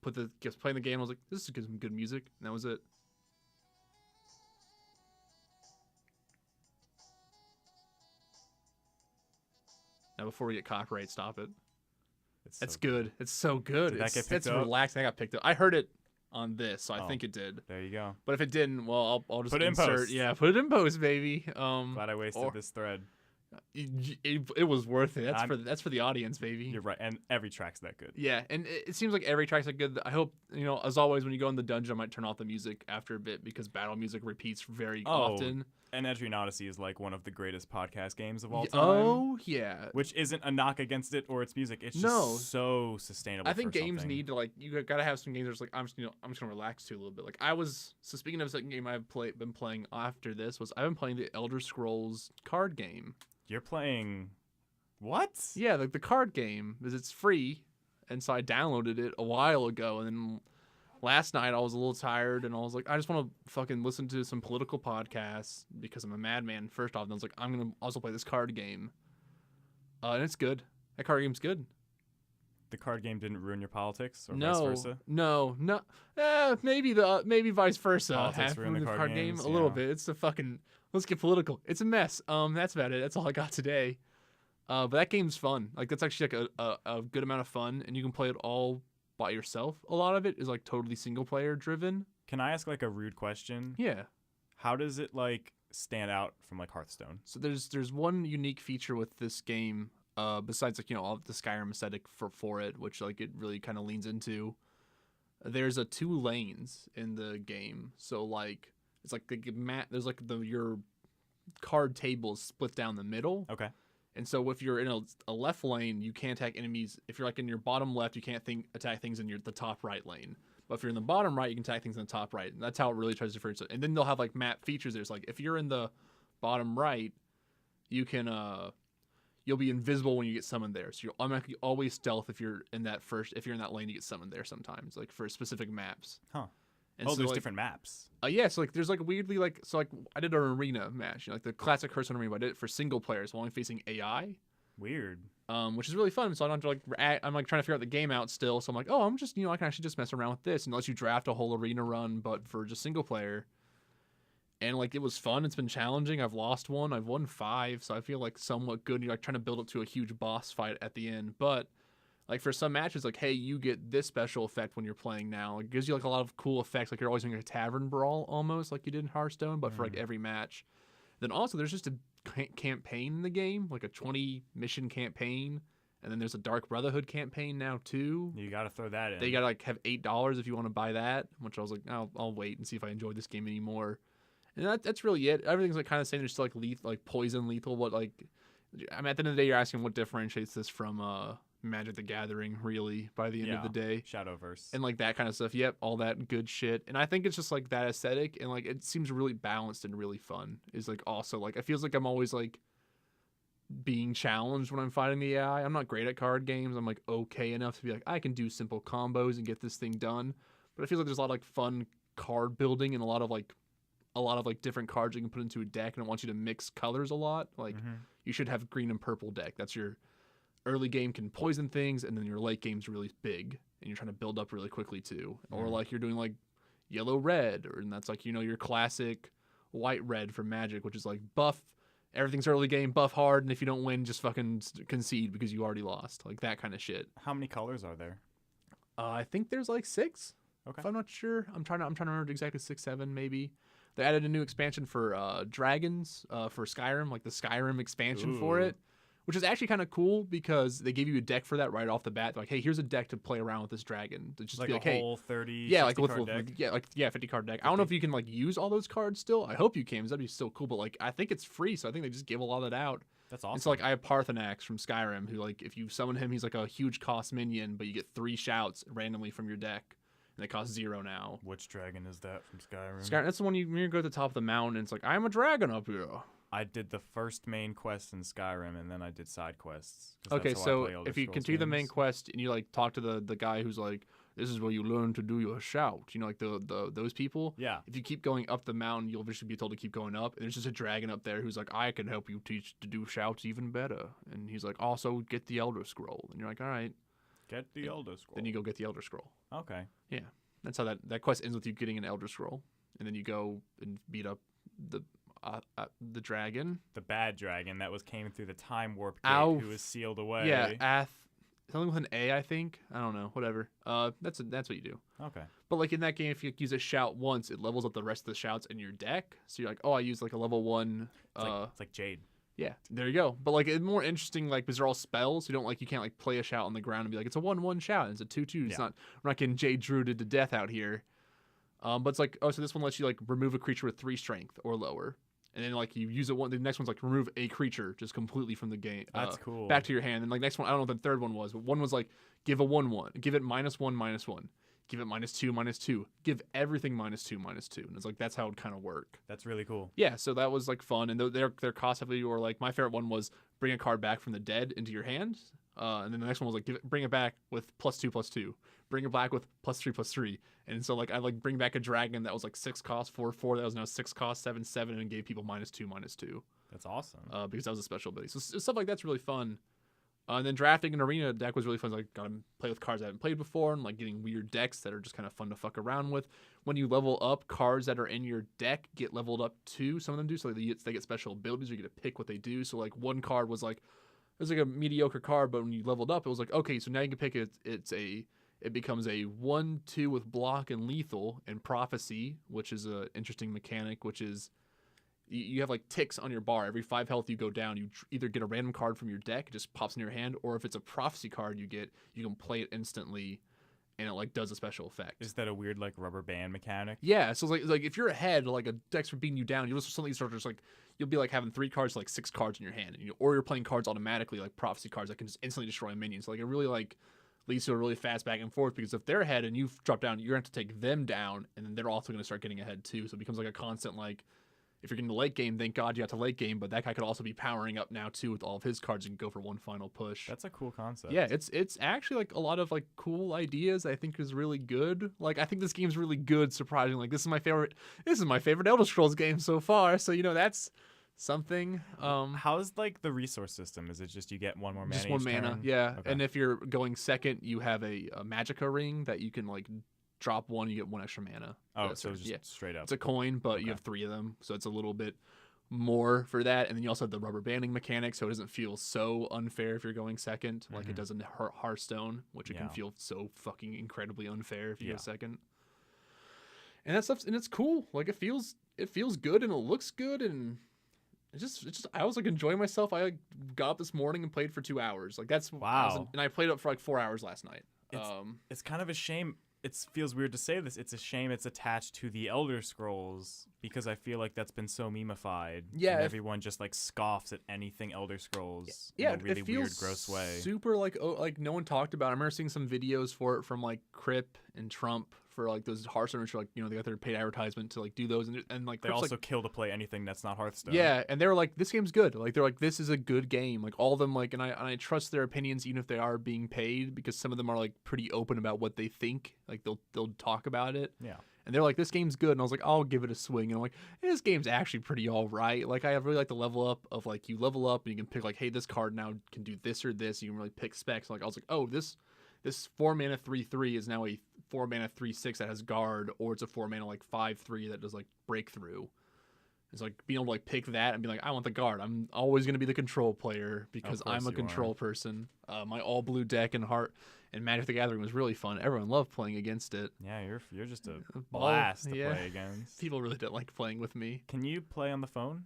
just playing the game. I was like, this is good music, and that was it. Now before we get copyright, stop it. It's so good. It's so good. Did that get picked it's up? relaxing. I got picked up. I heard it on this, so I Oh. think it did. There you go. But if it didn't, well, I'll just Put it in insert. post. Yeah, put it in post, baby. Glad I wasted or- this thread. it was worth it. That's for the audience, baby. You're right, and every track's that good. Yeah, and it seems like every track's like good. I hope as always, when you go in the dungeon, I might turn off the music after a bit because battle music repeats very often. And Edge Odyssey is like one of the greatest podcast games of all time. Oh yeah. Which isn't a knock against it or its music. It's just No. so sustainable. I think for games something. need to like you gotta have some games that's like I'm just gonna relax to a little bit. Like speaking of a second game I've been playing after this was I've been playing the Elder Scrolls card game. You're playing what? Yeah, like the card game because it's free, and so I downloaded it a while ago, and then last night I was a little tired, and I was like, I just want to fucking listen to some political podcasts because I'm a madman. First off, and I was like, I'm gonna also play this card game, and it's good. That card game's good. The card game didn't ruin your politics or vice versa? No. Maybe vice versa. Politics ruin the card game games, a little yeah. bit. It's the fucking let's get political. It's a mess. That's about it. That's all I got today. But that game's fun. Like that's actually like a good amount of fun, and you can play it all by yourself. A lot of it is like totally single player driven. Can I ask like a rude question? Yeah. How does it like stand out from like Hearthstone? So there's one unique feature with this game. Besides like all the Skyrim aesthetic for it, which like it really kind of leans into. There's 2 lanes in the game, so like it's like there's like your card table is split down the middle. Okay. And so if you're in a left lane, you can't attack enemies. If you're like in your bottom left, you can't attack things in the top right lane. But if you're in the bottom right, you can attack things in the top right. And that's how it really tries to differentiate. And then they'll have like map features. There's like if you're in the bottom right, you can you'll be invisible when you get summoned there. So you'll automatically always stealth if you're in that lane, you get summoned there sometimes, like for specific maps. Huh. And there's like, different maps. Yeah, so like there's like weirdly like I did an arena match, like the classic Hearthstone arena, but I did it for single players while only facing AI. Weird. Which is really fun. So I don't have to I'm like trying to figure out the game out still. So I'm like, oh, I'm just I can actually just mess around with this and let you draft a whole arena run, but for just single player. And like it was fun. It's been challenging. I've lost 1. I've won 5, so I feel like somewhat good. You're like trying to build up to a huge boss fight at the end, but like for some matches, like hey, you get this special effect when you're playing now. It gives you like a lot of cool effects. Like you're always doing a tavern brawl almost like you did in Hearthstone, but for like every match. Then also there's just a campaign in the game, like a 20 mission campaign And then there's a Dark Brotherhood campaign now too. You got to throw that in. They gotta like have $8 if you want to buy that, which I was like, I'll wait and see if I enjoy this game anymore. And that's really it. Everything's like kind of saying there's still like poison lethal. What like, I mean, at the end of the day, you're asking what differentiates this from Magic the Gathering, really, by the end of the day. Shadowverse. And like that kind of stuff. Yep, all that good shit. And I think it's just like that aesthetic, and like it seems really balanced and really fun. Is like also like it feels like I'm always like being challenged when I'm fighting the AI. I'm not great at card games. I'm like okay enough to be like I can do simple combos and get this thing done. But it feels like there's a lot of like fun card building and a lot of like different cards you can put into a deck, and it wants you to mix colors a lot. Like you should have green and purple deck. That's your early game can poison things, and then your late game's really big, and you're trying to build up really quickly too. Or like you're doing like yellow red, and that's like your classic white red for Magic, which is like buff. Everything's early game, buff hard, and if you don't win, just fucking concede because you already lost. Like that kind of shit. How many colors are there? I think there's like 6. Okay. If I'm not sure. I'm trying to remember exactly 6, 7 maybe. They added a new expansion for dragons for Skyrim, like the Skyrim expansion for it, which is actually kind of cool because they gave you a deck for that right off the bat. They're like, hey, here's a deck to play around with this dragon. To just like be like, a hey, whole 30, yeah, 60 like card deck? 50 card deck. I don't know if you can like use all those cards still. I hope you can, because that'd be so cool. But like, I think it's free, so I think they just give a lot of that out. That's awesome. And so like, I have Parthenax from Skyrim, who like, if you summon him, he's like a huge cost minion, but you get 3 shouts randomly from your deck. And they cost 0 now. Which dragon is that from Skyrim? That's the one you go to the top of the mountain, and it's like, I'm a dragon up here. I did the first main quest in Skyrim, and then I did side quests. Okay, so if you continue the main quest and you like talk to the guy who's like, this is where you learn to do your shout, like those people. Yeah. If you keep going up the mountain, you'll eventually be told to keep going up. And there's just a dragon up there who's like, I can help you teach to do shouts even better. And he's like, also get the Elder Scroll. And you're like, all right. Get the Elder Scroll. Then you go get the Elder Scroll. Okay. Yeah. That's how that quest ends with you getting an Elder Scroll. And then you go and beat up the dragon. The bad dragon that came through the time warp gate, who was sealed away. Yeah, something with an A, I think. I don't know. Whatever. That's what you do. Okay. But like in that game, if you use a shout once, it levels up the rest of the shouts in your deck. So you're like, oh, I used like a level 1. It's like Jade. Yeah, there you go. But like it's more interesting, like because they're all spells. You can't like play a shout on the ground and be like, it's a 1/1 shout. And it's a 2/2. It's not. We're not getting Jade Druided to death out here. But it's like, oh, so this one lets you like remove a creature with 3 strength or lower. And then like you use it one. The next one's like remove a creature just completely from the game. That's cool. Back to your hand. And like next one, I don't know what the third one was, but one was like give a 1/1, give it -1/-1, give it -2/-2, give everything -2/-2. And it's like that's how it kind of work. That's really cool. Yeah, so that was like fun, and their cost heavily. Or like my favorite one was bring a card back from the dead into your hand. And then the next one was like bring it back with +2/+2. Bring it back with +3/+3. And so like I like bring back a dragon that was like 6 cost 4/4 that was now 6 cost 7/7 and gave people -2/-2. That's awesome. Because that was a special ability. So stuff like that's really fun. And then drafting an arena deck was really fun. Like got to play with cards I haven't played before, and like getting weird decks that are just kind of fun to fuck around with. When you level up, cards that are in your deck get leveled up too. Some of them do, so they get special abilities. Or you get to pick what they do. So like one card was like it was like a mediocre card, but when you leveled up, it was like okay, so now you can pick it. It becomes a 1/2 with block and lethal and prophecy, which is an interesting mechanic. Which is you have like ticks on your bar. Every 5 health you go down, you either get a random card from your deck, it just pops in your hand, or if it's a prophecy card you can play it instantly, and it like does a special effect. Is that a weird like rubber band mechanic? Yeah, so it's like if you're ahead, like a deck's for beating you down, you'll just suddenly start just like you'll be like having 3 cards to like 6 cards in your hand, and or you're playing cards automatically like prophecy cards that can just instantly destroy minions. So like it really like leads to a really fast back and forth, because if they're ahead and you've dropped down, you're going to have to take them down, and then they're also going to start getting ahead too. So it becomes like a constant like. If you're getting the late game, thank God you got to late game, but that guy could also be powering up now too with all of his cards and go for one final push. That's a cool concept. Yeah, it's actually like a lot of like cool ideas I think is really good. Like I think this game's really good, surprisingly. Like this is my favorite Elder Scrolls game so far. So that's something. How's like the resource system? Is it just you get 1 more mana? Just 1 mana, turn? yeah. Okay. And if you're going second, you have a Magicka ring that you can like drop 1, you get 1 extra mana. Oh, so it's just straight up. It's a coin, but you have 3 of them, so it's a little bit more for that. And then you also have the rubber banding mechanic, so it doesn't feel so unfair if you're going second, like it does in Hearthstone, which it can feel so fucking incredibly unfair if you go second. And that stuff's and it's cool. Like it feels good and it looks good, and I was like enjoying myself. I like got up this morning and played for 2 hours. Like that's Wow. and I played up for like 4 hours last night. It's kind of a shame. It feels weird to say this. It's a shame it's attached to the Elder Scrolls because I feel like that's been so memeified. Yeah, and everyone just like scoffs at anything Elder Scrolls yeah, in a really it feels weird, gross way. super like like no one talked about it. I remember seeing some videos for it from like Crip and Trump for like those Hearthstone, which like they got their paid advertisement to like do those and like They Crip's, also like, kill to play anything that's not Hearthstone. yeah, and they were like, this game's good. Like they're like, this is a good game. Like all of them like, and I trust their opinions even if they are being paid because some of them are like pretty open about what they think. Like they'll talk about it. Yeah. And they're like, this game's good. And I was like, I'll give it a swing. And I'm like, hey, this game's actually pretty all right. Like, I really like the level up of like, you level up and you can pick like, hey, this card now can do this or this. You can really pick specs. Like, I was like, oh, this 4 mana 3/3 is now a 4 mana 3/6 that has guard, or it's a 4 mana like 5/3 that does like breakthrough. It's like being able to like pick that and be like, I want the guard. I'm always going to be the control player because I'm a control person. My all blue deck and Magic the Gathering was really fun. Everyone loved playing against it. Yeah, you're just a blast to play against. People really didn't like playing with me. Can you play on the phone?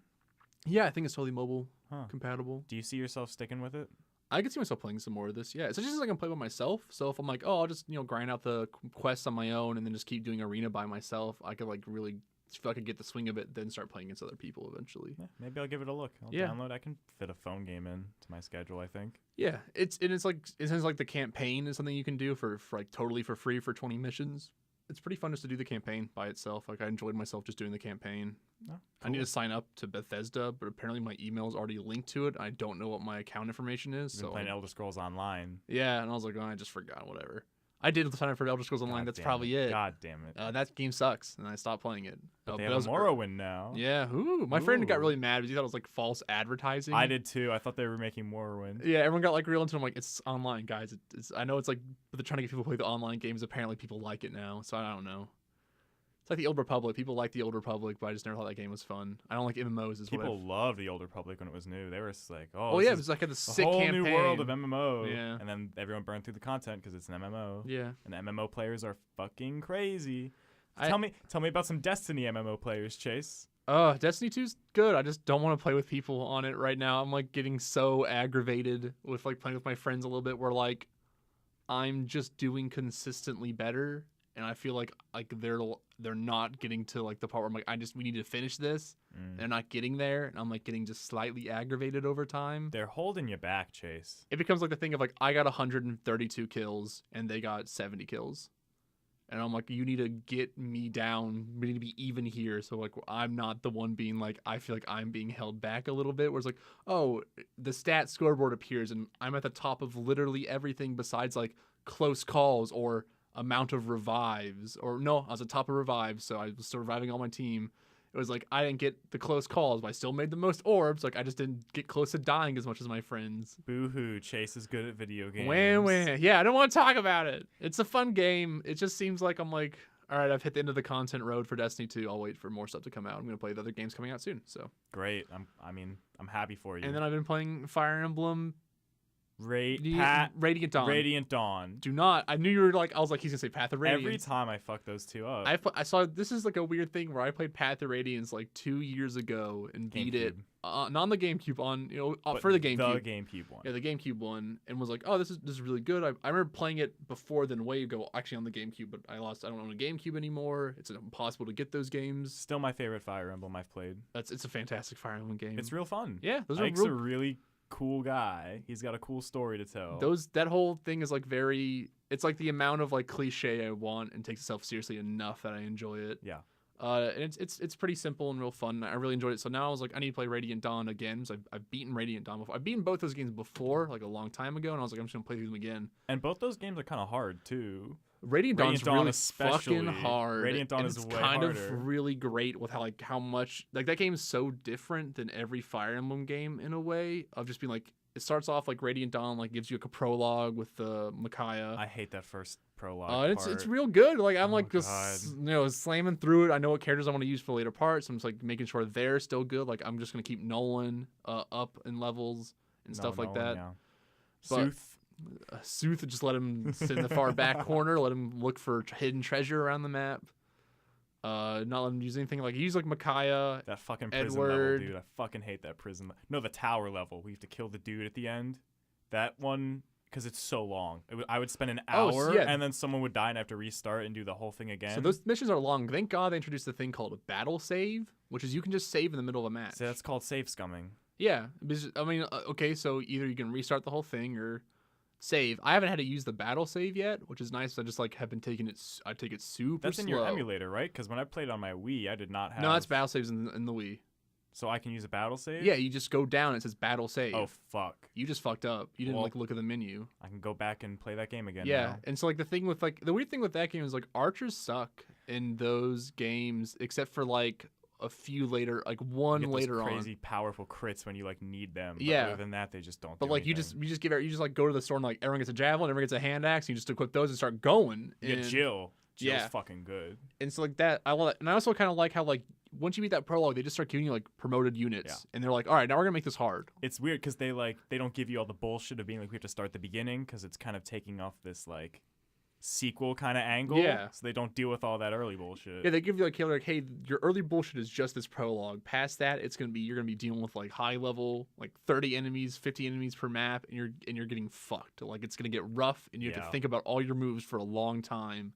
Yeah, I think it's totally mobile compatible. Do you see yourself sticking with it? I could see myself playing some more of this. Yeah, it's just like I can play by myself. So if I'm like, oh, I'll just grind out the quests on my own and then just keep doing arena by myself, I could like really feel like I could get the swing of it, then start playing against other people eventually. Yeah, maybe I'll give it a look. I'll download. I can fit a phone game in to my schedule, I think. Yeah, it sounds like the campaign is something you can do for like totally for free for 20 missions. It's pretty fun just to do the campaign by itself. Like I enjoyed myself just doing the campaign. Oh, cool. I need to sign up to Bethesda, but apparently my email is already linked to it. I don't know what my account information is. You've been playing Elder Scrolls Online. Yeah, and I was like, oh, I just forgot. Whatever. I did sign up for Elder Scrolls Online. That's probably it. God damn it. That game sucks, and I stopped playing it. But they have a Morrowind now. Yeah. Ooh. My friend got really mad because he thought it was like false advertising. I did too. I thought they were making Morrowind. Yeah, everyone got like real into it. I'm like, it's online, guys. I know it's like, but they're trying to get people to play the online games. Apparently, people like it now, so I don't know. It's like the Old Republic. People like the Old Republic, but I just never thought that game was fun. I don't like MMOs. People loved the Old Republic when it was new. They were just like, oh yeah, it was like a sick whole campaign. new world of MMO. Yeah. And then everyone burned through the content because it's an MMO. Yeah. And MMO players are fucking crazy. Tell me about some Destiny MMO players, Chase. Destiny 2's good. I just don't want to play with people on it right now. I'm like getting so aggravated with like playing with my friends a little bit where like I'm just doing consistently better. And I feel like they're not getting to like the part where I'm like, we need to finish this. They're not getting there, and I'm like getting just slightly aggravated over time. They're holding you back, Chase. It becomes like the thing of like I got 132 kills and they got 70 kills, and I'm like, you need to get me down. We need to be even here. So like I'm not the one being like, I feel like I'm being held back a little bit. Where it's like, oh, the stat scoreboard appears and I'm at the top of literally everything besides like close calls or amount of revives, or no, I was at top of revives, so I was surviving all my team. It was like I didn't get the close calls, but I still made the most orbs. Like I just didn't get close to dying as much as my friends. Boo-hoo, Chase is good at video games. Wah. Yeah, I don't want to talk about it. It's a fun game. It just seems like I'm like, all right, I've hit the end of the content road for Destiny 2. I'll wait for more stuff to come out. I'm gonna play the other games coming out soon. So great. I'm happy for you. And then I've been playing Fire Emblem. Radiant Dawn. Radiant Dawn. Do not. I knew you were like. I was like, he's gonna say Path of Radiance. Every time I fuck those two up. I saw. This is like a weird thing where I played Path of Radiance like 2 years ago and beat it. Not on the GameCube, for the GameCube. The GameCube one. Yeah, the GameCube one, and was like, oh, this is really good. I remember playing it before then way ago, actually on the GameCube, but I don't own a GameCube anymore. It's impossible to get those games. Still my favorite Fire Emblem I've played. It's a fantastic Fire Emblem game. It's real fun. Yeah, those Ike's a really cool guy. He's got a cool story to tell. That whole thing is like it's like the amount of like cliche I want and takes itself seriously enough that I enjoy it. Yeah. And it's pretty simple and real fun. I really enjoyed it. So now I was like, I need to play Radiant Dawn again. So I've beaten Radiant Dawn before. I've beaten both those games before, like a long time ago, and I was like, I'm just gonna play them again. And both those games are kind of hard too. Radiant Dawn's really especially fucking hard. Radiant Dawn is way kind harder. of really great with how much like that game is so different than every Fire Emblem game in a way of just being like, it starts off like Radiant Dawn like gives you like a prologue with the Micaiah. I hate that first prologue. It's real good. Like I'm just slamming through it. I know what characters I want to use for later parts. I'm just like making sure they're still good. Like I'm just gonna keep Nolan up in levels and stuff like that. Yeah. But Sooth, just let him sit in the far back corner. Let him look for hidden treasure around the map. Not letting him use anything. Like, use like Micaiah. That fucking prison level, Edward. dude. I fucking hate that prison. No, the tower level. We have to kill the dude at the end. That one, because it's so long. I would spend an hour, yeah. and then someone would die, and I have to restart and do the whole thing again. So those missions are long. Thank God they introduced a thing called a battle save, which is you can just save in the middle of a match. So that's called save scumming. Yeah, I mean, okay, so either you can restart the whole thing or save. I haven't had to use the battle save yet, which is nice. I just like have been taking it. I take it super That's slow. in your emulator, right? Because when I played on my Wii, I did not have. No, that's battle saves in the Wii. So I can use a battle save. Yeah, you just go down. It says battle save. Oh fuck! You just fucked up. You didn't like look at the menu. I can go back and play that game again. Yeah, now. and so like the weird thing with that game is like archers suck in those games, except for like a few later, like one you get later those on. crazy powerful crits when you like need them. But Yeah. Other than that, they just don't. But do like anything. you just like go to the store and like everyone gets a javelin, everyone gets a hand axe, and you just equip those and start going. You get And- Jill. Jill's yeah. fucking good. And so like that, I love it. And I also kind of like how like once you beat that prologue, they just start giving you like promoted units, Yeah. and they're like, all right, now we're gonna make this hard. It's weird because they don't give you all the bullshit of being like we have to start at the beginning because it's kind of taking off this like sequel kind of angle. Yeah. So they don't deal with all that early bullshit. Yeah, they give you like hey, your early bullshit is just this prologue. Past that, you're gonna be dealing with like high level, like 30 enemies, 50 enemies per map, and you're getting fucked. Like it's gonna get rough, and you have to think about all your moves for a long time.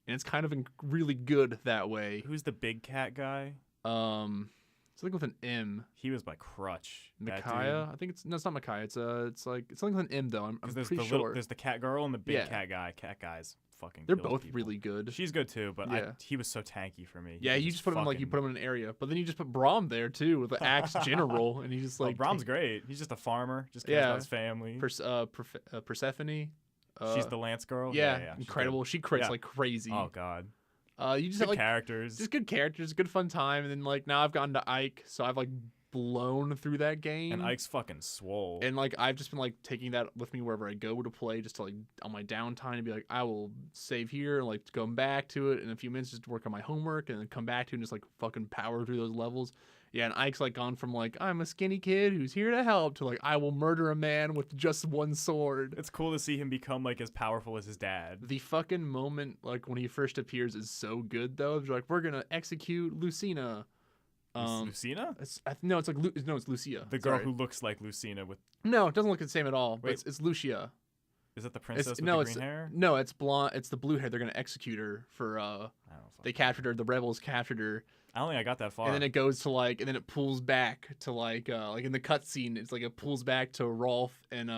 And it's kind of really good that way. Who's the big cat guy? Something with an M. He was my crutch. Micaiah? I think it's not Micaiah. It's like it's something with an M though. I'm There's pretty the sure. there's the cat girl and the big Yeah. cat guy. Cat guy's fucking. They're kills both people. really good. She's good too, but Yeah. he was so tanky for me. Yeah, you just put him in like you put him in an area, but then you just put Braum there too with the axe general, and he just like Brahm's great. He's just a farmer. Just cares about his family. Persephone. She's the Lance girl. Yeah, she's good. incredible. She crits Yeah. like crazy. Oh god. You just Good have like characters. just good characters, good fun time, and then like now I've gotten to Ike, so I've like blown through that game. And Ike's fucking swole. And like I've just been like taking that with me wherever I go to play, just to like on my downtime to be like I will save here and like come back to it in a few minutes just to work on my homework and then come back to it and just like fucking power through those levels. Yeah, and Ike's like gone from like I'm a skinny kid who's here to help to like I will murder a man with just one sword. It's cool to see him become like as powerful as his dad. The fucking moment like when he first appears is so good though. It's like we're gonna execute Lucina. Lucina? It's Lucia. The girl Sorry. who looks like Lucina with No, it doesn't look the same at all. But Wait. it's Lucia. is it the princess with no, the it's green hair? No, it's blonde. It's the blue hair. They're gonna execute her for. I don't They captured her. The rebels captured her, I don't think I got that far. and then it goes to like, and then it pulls back to like in the cutscene. It's like it pulls back to Rolf and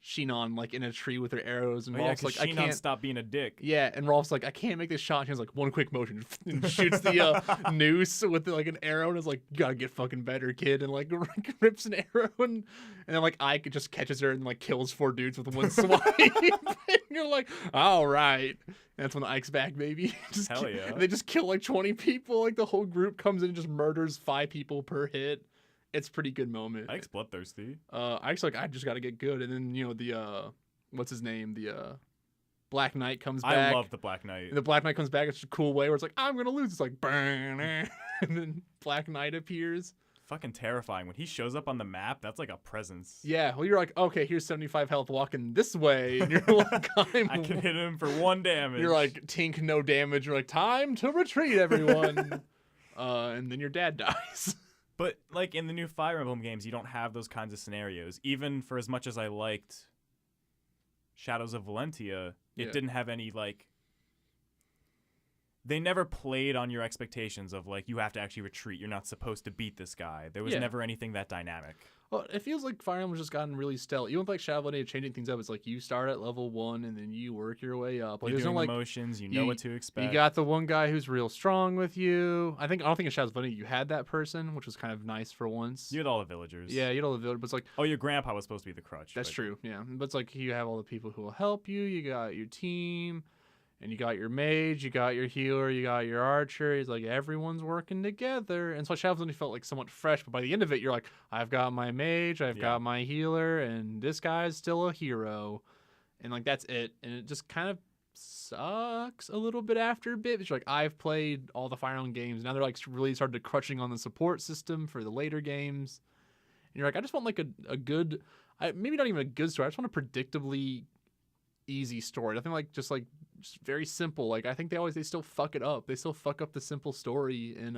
Shinon like in a tree with their arrows, and oh, yeah, Rolf's 'cause like, I Shinon can't. stopped being a dick. Yeah, and Rolf's like, I can't make this shot. And he has like one quick motion and shoots the noose with like an arrow, and is like, you gotta get fucking better, kid, and like rips an arrow, and then like Ike just catches her and like kills 4 dudes with one swipe. And you're like, all right. And that's when Ike's back, baby. Just Hell yeah. and they just kill like 20 people. Like the whole group comes in and just murders 5 people per hit. It's a pretty good moment. Ike's bloodthirsty. Ike's like, I just gotta get good, and then the what's his name? The Black Knight comes back. I love the Black Knight. And the Black Knight comes back. It's a cool way where it's like, I'm gonna lose. It's like, burn, and then Black Knight appears. Fucking terrifying. When he shows up on the map, that's like a presence. Yeah, well, you're like, okay, here's 75 health walking this way, and you're like, I can hit him for 1 damage. You're like, Tink, no damage. You're like, time to retreat, everyone. And then your dad dies. But like in the new Fire Emblem games, you don't have those kinds of scenarios. Even for as much as I liked Shadows of Valentia, it Yeah. didn't have any like. They never played on your expectations of like you have to actually retreat. You're not supposed to beat this guy. There was Yeah. never anything that dynamic. Well, it feels like Fire Emblem's just gotten really stealth. Even with like Shadow of Valentia changing things up, it's like you start at level 1 and then you work your way up. Like You're there's doing no like the motions. You know what to expect. You got the one guy who's real strong with you. I don't think in Shadow of Valentia you had that person, which was kind of nice for once. You had all the villagers. Yeah, you had all the villagers, but it's like Oh, your grandpa was supposed to be the crutch. that's but- true. Yeah, but it's like you have all the people who will help you. You got your team, and you got your mage, you got your healer, you got your archer. It's like everyone's working together, and so Shadow of Valentia felt like somewhat fresh. But by the end of it, you're like, I've got my mage, I've Yeah. got my healer, and this guy's still a hero, and like that's it. And it just kind of sucks a little bit after a bit. But you're like, I've played all the Fire Emblem games. Now they're like really started crutching on the support system for the later games. And you're like, I just want like a good, maybe not even a good story. I just want a predictably easy story. Nothing like just very simple. Like I think they still fuck it up. They still fuck up the simple story in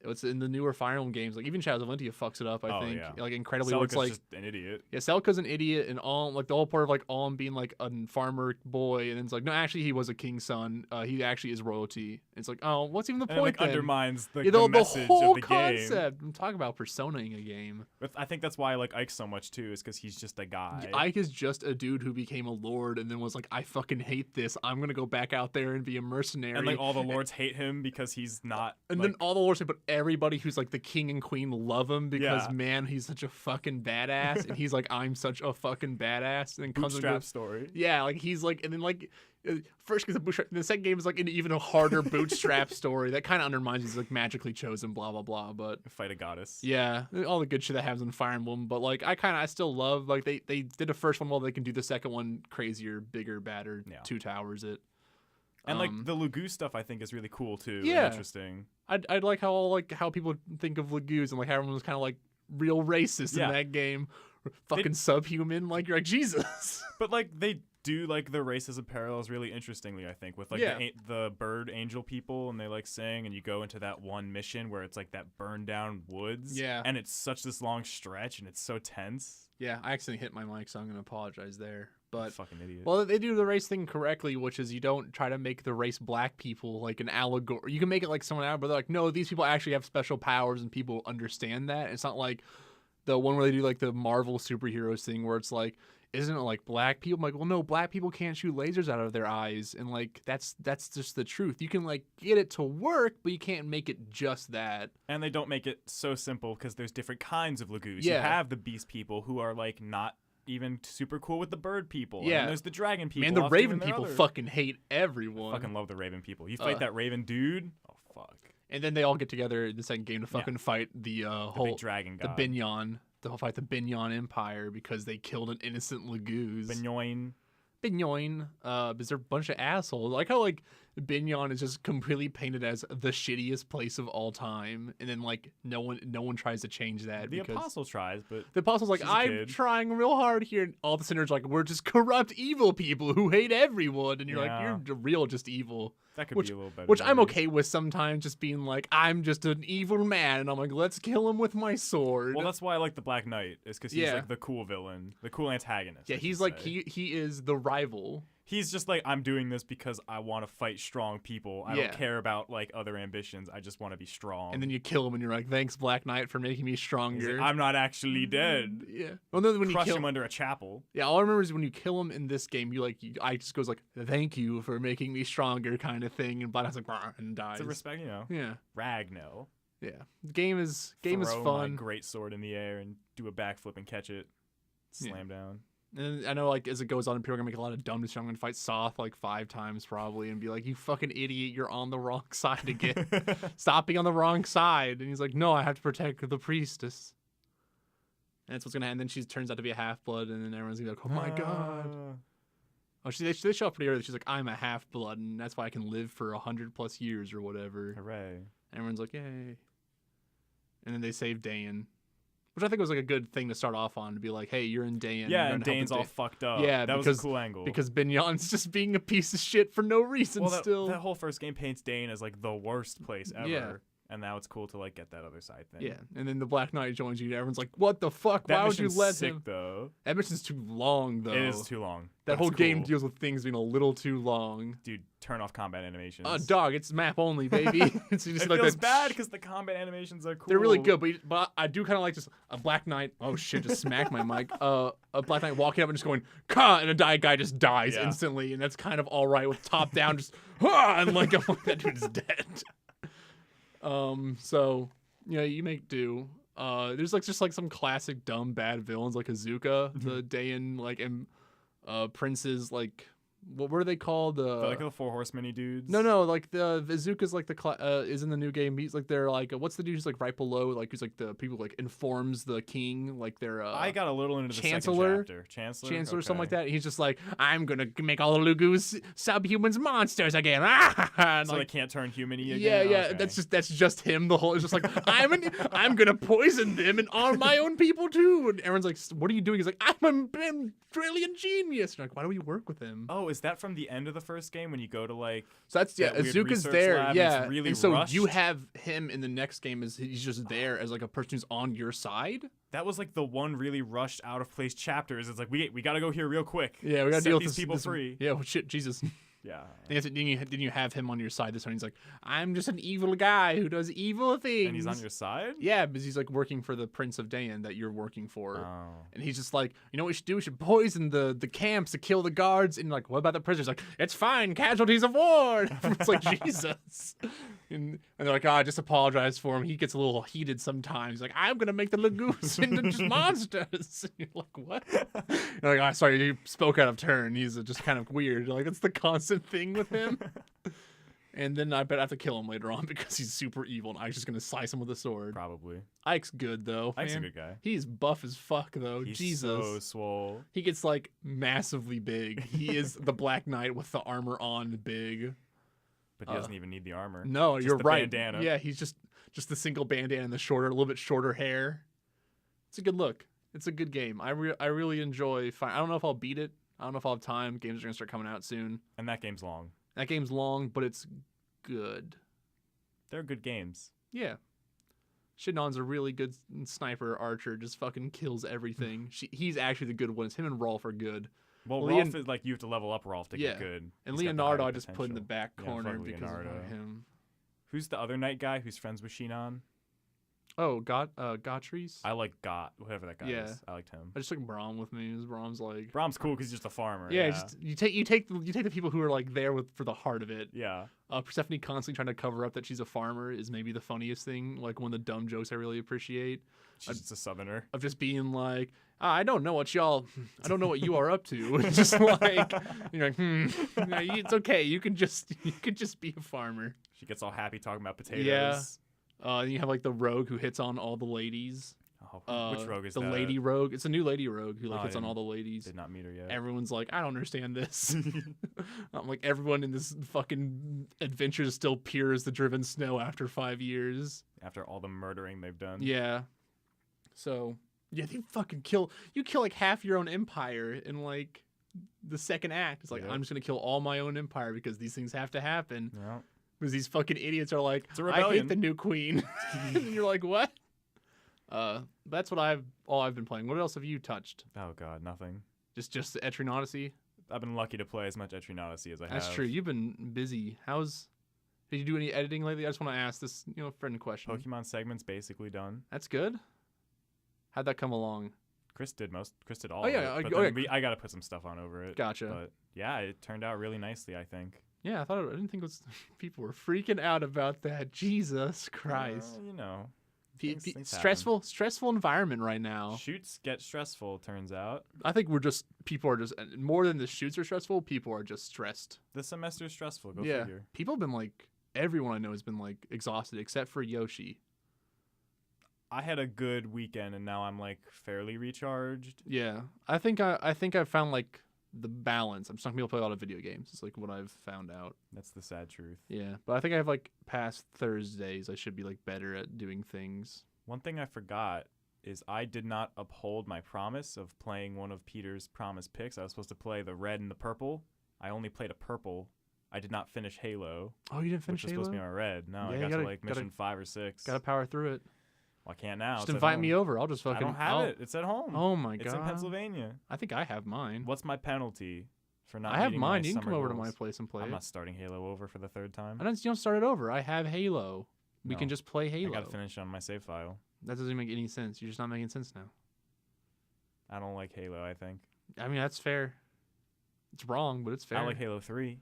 it's in the newer Fire Emblem games. Like even Shadows of Valentia fucks it up. I think like incredibly. Where it's like just an idiot. Yeah, Celica's an idiot, and all like the whole part of like Alm being like a farmer boy, and then it's like no, actually he was a king's son. He actually is royalty. It's like oh, what's even the point? It like then? Undermines the message whole of the concept. game. I'm talking about personaing a game. But I think that's why I like Ike so much too, is because he's just a guy. Ike is just a dude who became a lord and then was like, I fucking hate this. I'm gonna go back out there and be a mercenary. And like all the lords hate him because he's not. And then all the lords, but everybody who's like the king and queen love him because man, he's such a fucking badass, and he's like, I'm such a fucking badass. And then comes bootstrap story. Yeah, like he's like, and then like first gets a bootstrap, and the second game is like an even a harder bootstrap story that kind of undermines he's like magically chosen, blah blah blah. But fight a goddess. Yeah, all the good shit that happens in Fire Emblem. But like I still love like they did the first one well. They can do the second one crazier, bigger, badder. Yeah. Two Towers it. And like the Laguz stuff, I think is really cool too. Yeah, and interesting. I'd like how people think of Laguz and like how everyone was kind of like real racist in that game, fucking subhuman. Like you're like Jesus. But like they do like the racism parallels really interestingly. I think with like the bird angel people, and they like sing, and you go into that one mission where it's like that burned down woods. Yeah, and it's such this long stretch, and it's so tense. Yeah, I accidentally hit my mic, so I'm gonna apologize there. But fucking idiot. Well, they do the race thing correctly, which is you don't try to make the race black people like an allegory. You can make it like someone else, but they're like, no, these people actually have special powers, and people understand that. It's not like the one where they do like the Marvel superheroes thing, where it's like, isn't it like black people? I'm like, well, no, black people can't shoot lasers out of their eyes, and like that's just the truth. You can like get it to work, but you can't make it just that. And they don't make it so simple because there's different kinds of Laguz. Yeah. You have the beast people who are like not even super cool with the bird people. Yeah. And there's the dragon people. Man, the raven people fucking hate everyone. I fucking love the raven people. You fight that raven dude. Oh fuck. And then they all get together in the second game to fucking fight the whole big dragon god. The Binyan. They'll fight the Binyan Empire because they killed an innocent Laguz. Binyan. Because they're a bunch of assholes. I like how like Binyan is just completely painted as the shittiest place of all time, and then like no one tries to change that. The apostle tries, but the apostle's like, I'm trying real hard here, and all the sinners are like, we're just corrupt evil people who hate everyone, and you're like, you're real just evil. That could be a little better. Which I'm okay with sometimes, just being like, I'm just an evil man, and I'm like, let's kill him with my sword. Well, that's why I like the Black Knight, is because he's like the cool villain, the cool antagonist. Yeah, he's like he is the rival. He's just like, I'm doing this because I want to fight strong people. I don't care about like other ambitions. I just want to be strong. And then you kill him, and you're like, thanks, Black Knight, for making me stronger. Like, I'm not actually dead. Yeah. Well, then when crush you kill him under a chapel. Yeah, all I remember is when you kill him in this game, I just goes like, thank you for making me stronger, kind of thing, and Black Knight's like, and dies. It's a respect, Yeah. Ragno. Yeah. The game is fun. My great sword in the air and do a backflip and catch it. Slam down. And I know, like, as it goes on, people are going to make a lot of dumb decisions. I'm going to fight Soth, like, 5 times, probably, and be like, you fucking idiot, you're on the wrong side again. Stop being on the wrong side. And he's like, no, I have to protect the priestess. And that's what's going to happen. And then she turns out to be a half-blood, and then everyone's going to be like, oh, my God. Oh, they show up pretty early. She's like, I'm a half-blood, and that's why I can live for 100+ years or whatever. Hooray. And everyone's like, yay. And then they save Dayan. Which I think was like a good thing to start off on, to be like, hey, you're in Dayan. Yeah, and Dayan's all fucked up. Yeah, that was a cool angle. Because Binyan's just being a piece of shit for no reason still. That whole first game paints Dayan as like the worst place ever. Yeah. And now it's cool to like get that other side thing. Yeah, and then the Black Knight joins you, and everyone's like, what the fuck? Why would you let him? Though. That mission's too long, though. It is too long. That whole game deals with things being a little too long. Dude, turn off combat animations. Dog, it's map only, baby. It feels bad because the combat animations are cool. They're really good, but I do kind of like just a Black Knight. Oh shit, just smacked my mic. A Black Knight walking up and just going, "Ka!" and a guy just dies instantly, and that's kind of all right with top down, just and like that dude is dead. So you make do. There's like just like some classic dumb bad villains like Azuka, the Dayan like and Prince's like what were they called? Like the Four Horsemen dudes. No, like the Izuka's like is in the new game. He's like they're like what's the dude who's like right below like who's like the people like informs the king like they're I got a little into the Chancellor? second chapter. Chancellor or Okay. something like that. He's just like I'm gonna make all the Lugus subhumans monsters again. And, So like, they can't turn human-y again? yeah, yeah. Okay. That's just him. The whole it's just like I'm gonna poison them and arm my own people too. And everyone's like, what are you doing? He's like, I'm a brilliant genius. And you're like, why do we work with him? Oh, is that from the end of the first game when you go to like? So that's that weird Azuka's research there, lab and yeah. it's really and so rushed? you have him in the next game as he's just there as like a person who's on your side. That was like the one really rushed, out of place chapters. It's like we gotta go here real quick. Yeah, we gotta Set deal with these people this, free. Yeah, well, shit, Jesus. Yeah. Didn't you have him on your side this time? He's like, I'm just an evil guy who does evil things. And he's on your side. Yeah, because he's like working for the Prince of Dan that you're working for. Oh. And he's just like, you know what we should do? We should poison the camps to kill the guards. And like, what about the prisoners? Like, it's fine, casualties of war. It's like, Jesus. And they're like, I just apologize for him. He gets a little heated sometimes. He's like, I'm going to make the Lagoons into just monsters. And you're like, what? You're like, oh, sorry, you spoke out of turn. He's just kind of weird. Like, that's the constant thing with him. And then I bet I have to kill him later on because he's super evil and Ike's just going to slice him with a sword. Probably. Ike's good, though. Ike's man. a good guy. He's buff as fuck, though. He's Jesus. so swole. He gets, like, massively big. He is the Black Knight with the armor on big. But he doesn't even need the armor. No, Just you're the right. bandana. Yeah, he's just the single bandana and the shorter, a little bit shorter hair. It's a good look. It's a good game. I really enjoy. I don't know if I'll beat it. I don't know if I'll have time. Games are gonna start coming out soon. And that game's long. That game's long, but it's good. They're good games. Yeah. Shinnon's a really good sniper archer. Just fucking kills everything. He's actually the good one. It's him and Rolf are good. Well, Leon- Rolf is like you have to level up Rolf to get good. And He's got the Leonardo higher I just put in the potential. back Yeah, corner fuck because Leonardo. of him. Who's the other knight guy who's friends with Shinon? Oh, Gottries? I like Got, whoever that guy Yeah. is. I liked him. I just took Braum with me. Brahm's like Brahm's cool because he's just a farmer. yeah, Yeah. just you take the people who are like there for the heart of it. Yeah. Persephone constantly trying to cover up that she's a farmer is maybe the funniest thing. Like one of the dumb jokes I really appreciate She's just a southerner. of just being like, I don't know what you are up to. It's just like you're like, no, it's okay. You can just be a farmer. She gets all happy talking about potatoes. Yeah. And you have like the rogue who hits on all the ladies. Oh, which rogue is the that? lady rogue? It's a new lady rogue who like Oh, I hits on didn't- all the ladies. Did not meet her yet. Everyone's like, I don't understand this. I'm like, everyone in this fucking adventure is still pure as the driven snow after 5 years. After all the murdering they've done. Yeah. So yeah, they fucking kill like half your own empire in like the second act. It's like Yep. I'm just gonna kill all my own empire because these things have to happen. Yeah. Because these fucking idiots are like, It's a I hate rebellion. the new queen. And you're like, what? That's what I've been playing. What else have you touched? Oh god, nothing. Just the Etrian Odyssey? I've been lucky to play as much Etrian Odyssey as I have. That's true. You've been busy. Did you do any editing lately? I just want to ask this, friend question. Pokemon segment's basically done. That's good. How'd that come along? Chris did all. Oh, yeah, of it, but oh, then yeah. I got to put some stuff on over it. Gotcha. But yeah, it turned out really nicely, I think. Yeah, I didn't think it was. People were freaking out about that. Jesus Christ. You know, P- things stressful environment right now. shoots get stressful. Turns out I think people are just more than the shoots are stressful. People are just stressed. this semester's stressful. Go Yeah, figure. people have been like everyone I know has been like exhausted except for Yoshi. I had a good weekend and now I'm like fairly recharged. Yeah, I think I've found like the balance. I'm just not gonna be able to play a lot of video games. It's like what I've found out. That's the sad truth. Yeah, but I think I have like past Thursdays. I should be like better at doing things. One thing I forgot is I did not uphold my promise of playing one of Peter's promised picks. I was supposed to play the red and the purple. I only played a purple. I did not finish Halo, Oh, you didn't finish which was Halo? supposed to be my red. No, Yeah, I you got gotta- to like mission 5 or 6. Gotta power through it. Well, I can't now. Just It's at invite me home. over. I'll just fucking. I don't have it. It's at home. Oh my god. It's in Pennsylvania. I think I have mine. What's my penalty for not I have meeting mine. my You can come summer over to my goals? place and play I'm it. not starting Halo over for the 3rd time. I don't. You don't start it over. I have Halo. We No. can just play I Halo. got to finish on my save file. That doesn't make any sense. You're just not making sense now. I don't like Halo, I think. I mean, that's fair. It's wrong, but it's fair. I like Halo 3.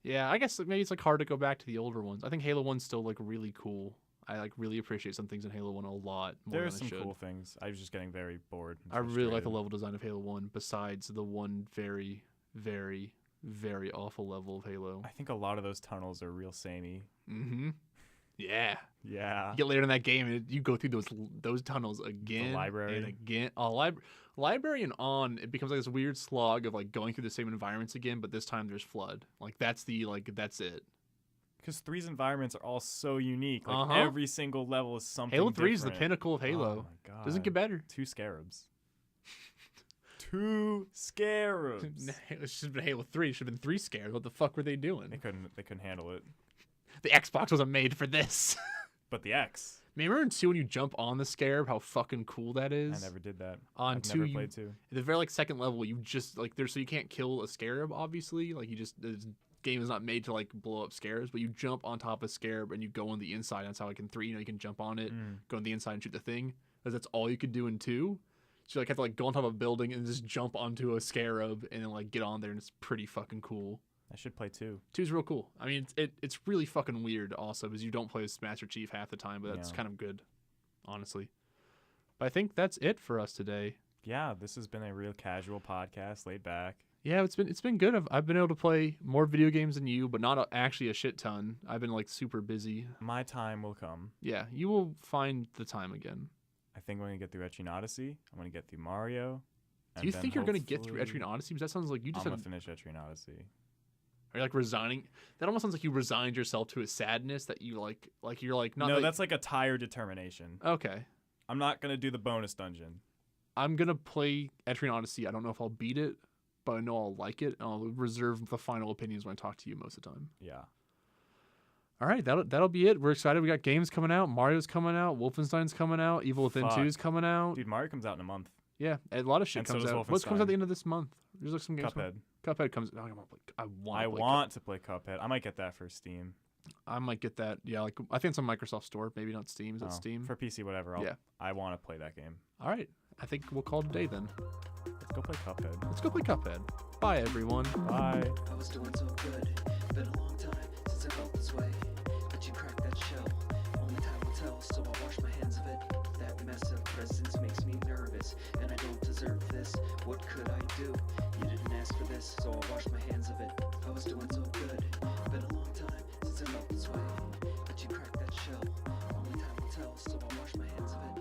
Yeah, I guess maybe it's like hard to go back to the older ones. I think Halo 1's still like really cool. I like really appreciate some things in Halo 1 a lot more There are than some I should. cool things. I was just getting very bored. and I really like the frustrated. level design of Halo 1 besides the one very, very, very awful level of Halo. I think a lot of those tunnels are real samey. Mm-hmm. Yeah. Yeah. You get later in that game, and you go through those tunnels again library. and again. Library and on, it becomes like this weird slog of like going through the same environments again, but this time there's flood. Like that's it. Because 3's environments are all so unique. Like every single level is something Halo 3 different. is the pinnacle of Halo. Oh my god. Doesn't get better. 2 scarabs. 2 scarabs. It should have been Halo 3. It should have been 3 scares. What the fuck were they doing? They couldn't handle it. The Xbox wasn't made for this. But the X. Man, remember in 2 when you jump on the scarab, how fucking cool that is? I never did that. On I've 2, never played 2. At the very like second level, you just like there's so you can't kill a scarab, obviously. Like this game is not made to like blow up scarabs, but you jump on top of a scarab and you go on the inside. That's how like in 3, you can jump on it, go on the inside and shoot the thing. Because that's all you could do in 2. So you like have to like go on top of a building and just jump onto a scarab and then like get on there, and it's pretty fucking cool. I should play 2. 2's real cool. I mean, it's really fucking weird also because you don't play as Master Chief half the time, but that's kind of good, honestly. But I think that's it for us today. Yeah, this has been a real casual podcast, laid back. Yeah, it's been good. I've been able to play more video games than you, but not actually a shit ton. I've been like super busy. My time will come. Yeah, you will find the time again. I think I'm going to get through Etrian Odyssey. I'm going to get through Mario. Do you think you're going to get through Etrian Odyssey? Because that sounds like you just I'm going to finish Etrian Odyssey. Are you like resigning? That almost sounds like you resigned yourself to a sadness that you like you're like not. No, like, that's like a tired determination. Okay. I'm not going to do the bonus dungeon. I'm going to play Etrian Odyssey. I don't know if I'll beat it, but I know I'll like it. And I'll reserve the final opinions when I talk to you most of the time. Yeah. All right, that'll be it. We're excited. We got games coming out. Mario's coming out. Wolfenstein's coming out. Evil Within 2's coming out. Dude, Mario comes out in a month. Yeah, a lot of shit And so comes does out. What comes Wolfenstein. out at the end of this month? There's like some games. Cuphead. Cuphead comes. Oh, I want to play Cuphead. I might get that for Steam. I might get that. Yeah, like I think it's on Microsoft Store. Maybe not Steam. Is it Steam? For PC, whatever. I want to play that game. All right. I think we'll call it a day then. Let's go play Cuphead. Let's go play Cuphead. Bye, everyone. Bye. I was doing so good. Been a long time since I felt this way. But you cracked that shell. Only time will tell, so I'll wash my hands of it. That mess of presence makes me nervous, and I don't deserve this. What could I do? You didn't ask for this, so I'll wash my hands of it. I was doing so good. Been a long time since I felt this way. But you cracked that shell. Only time will tell, so I'll wash my hands of it.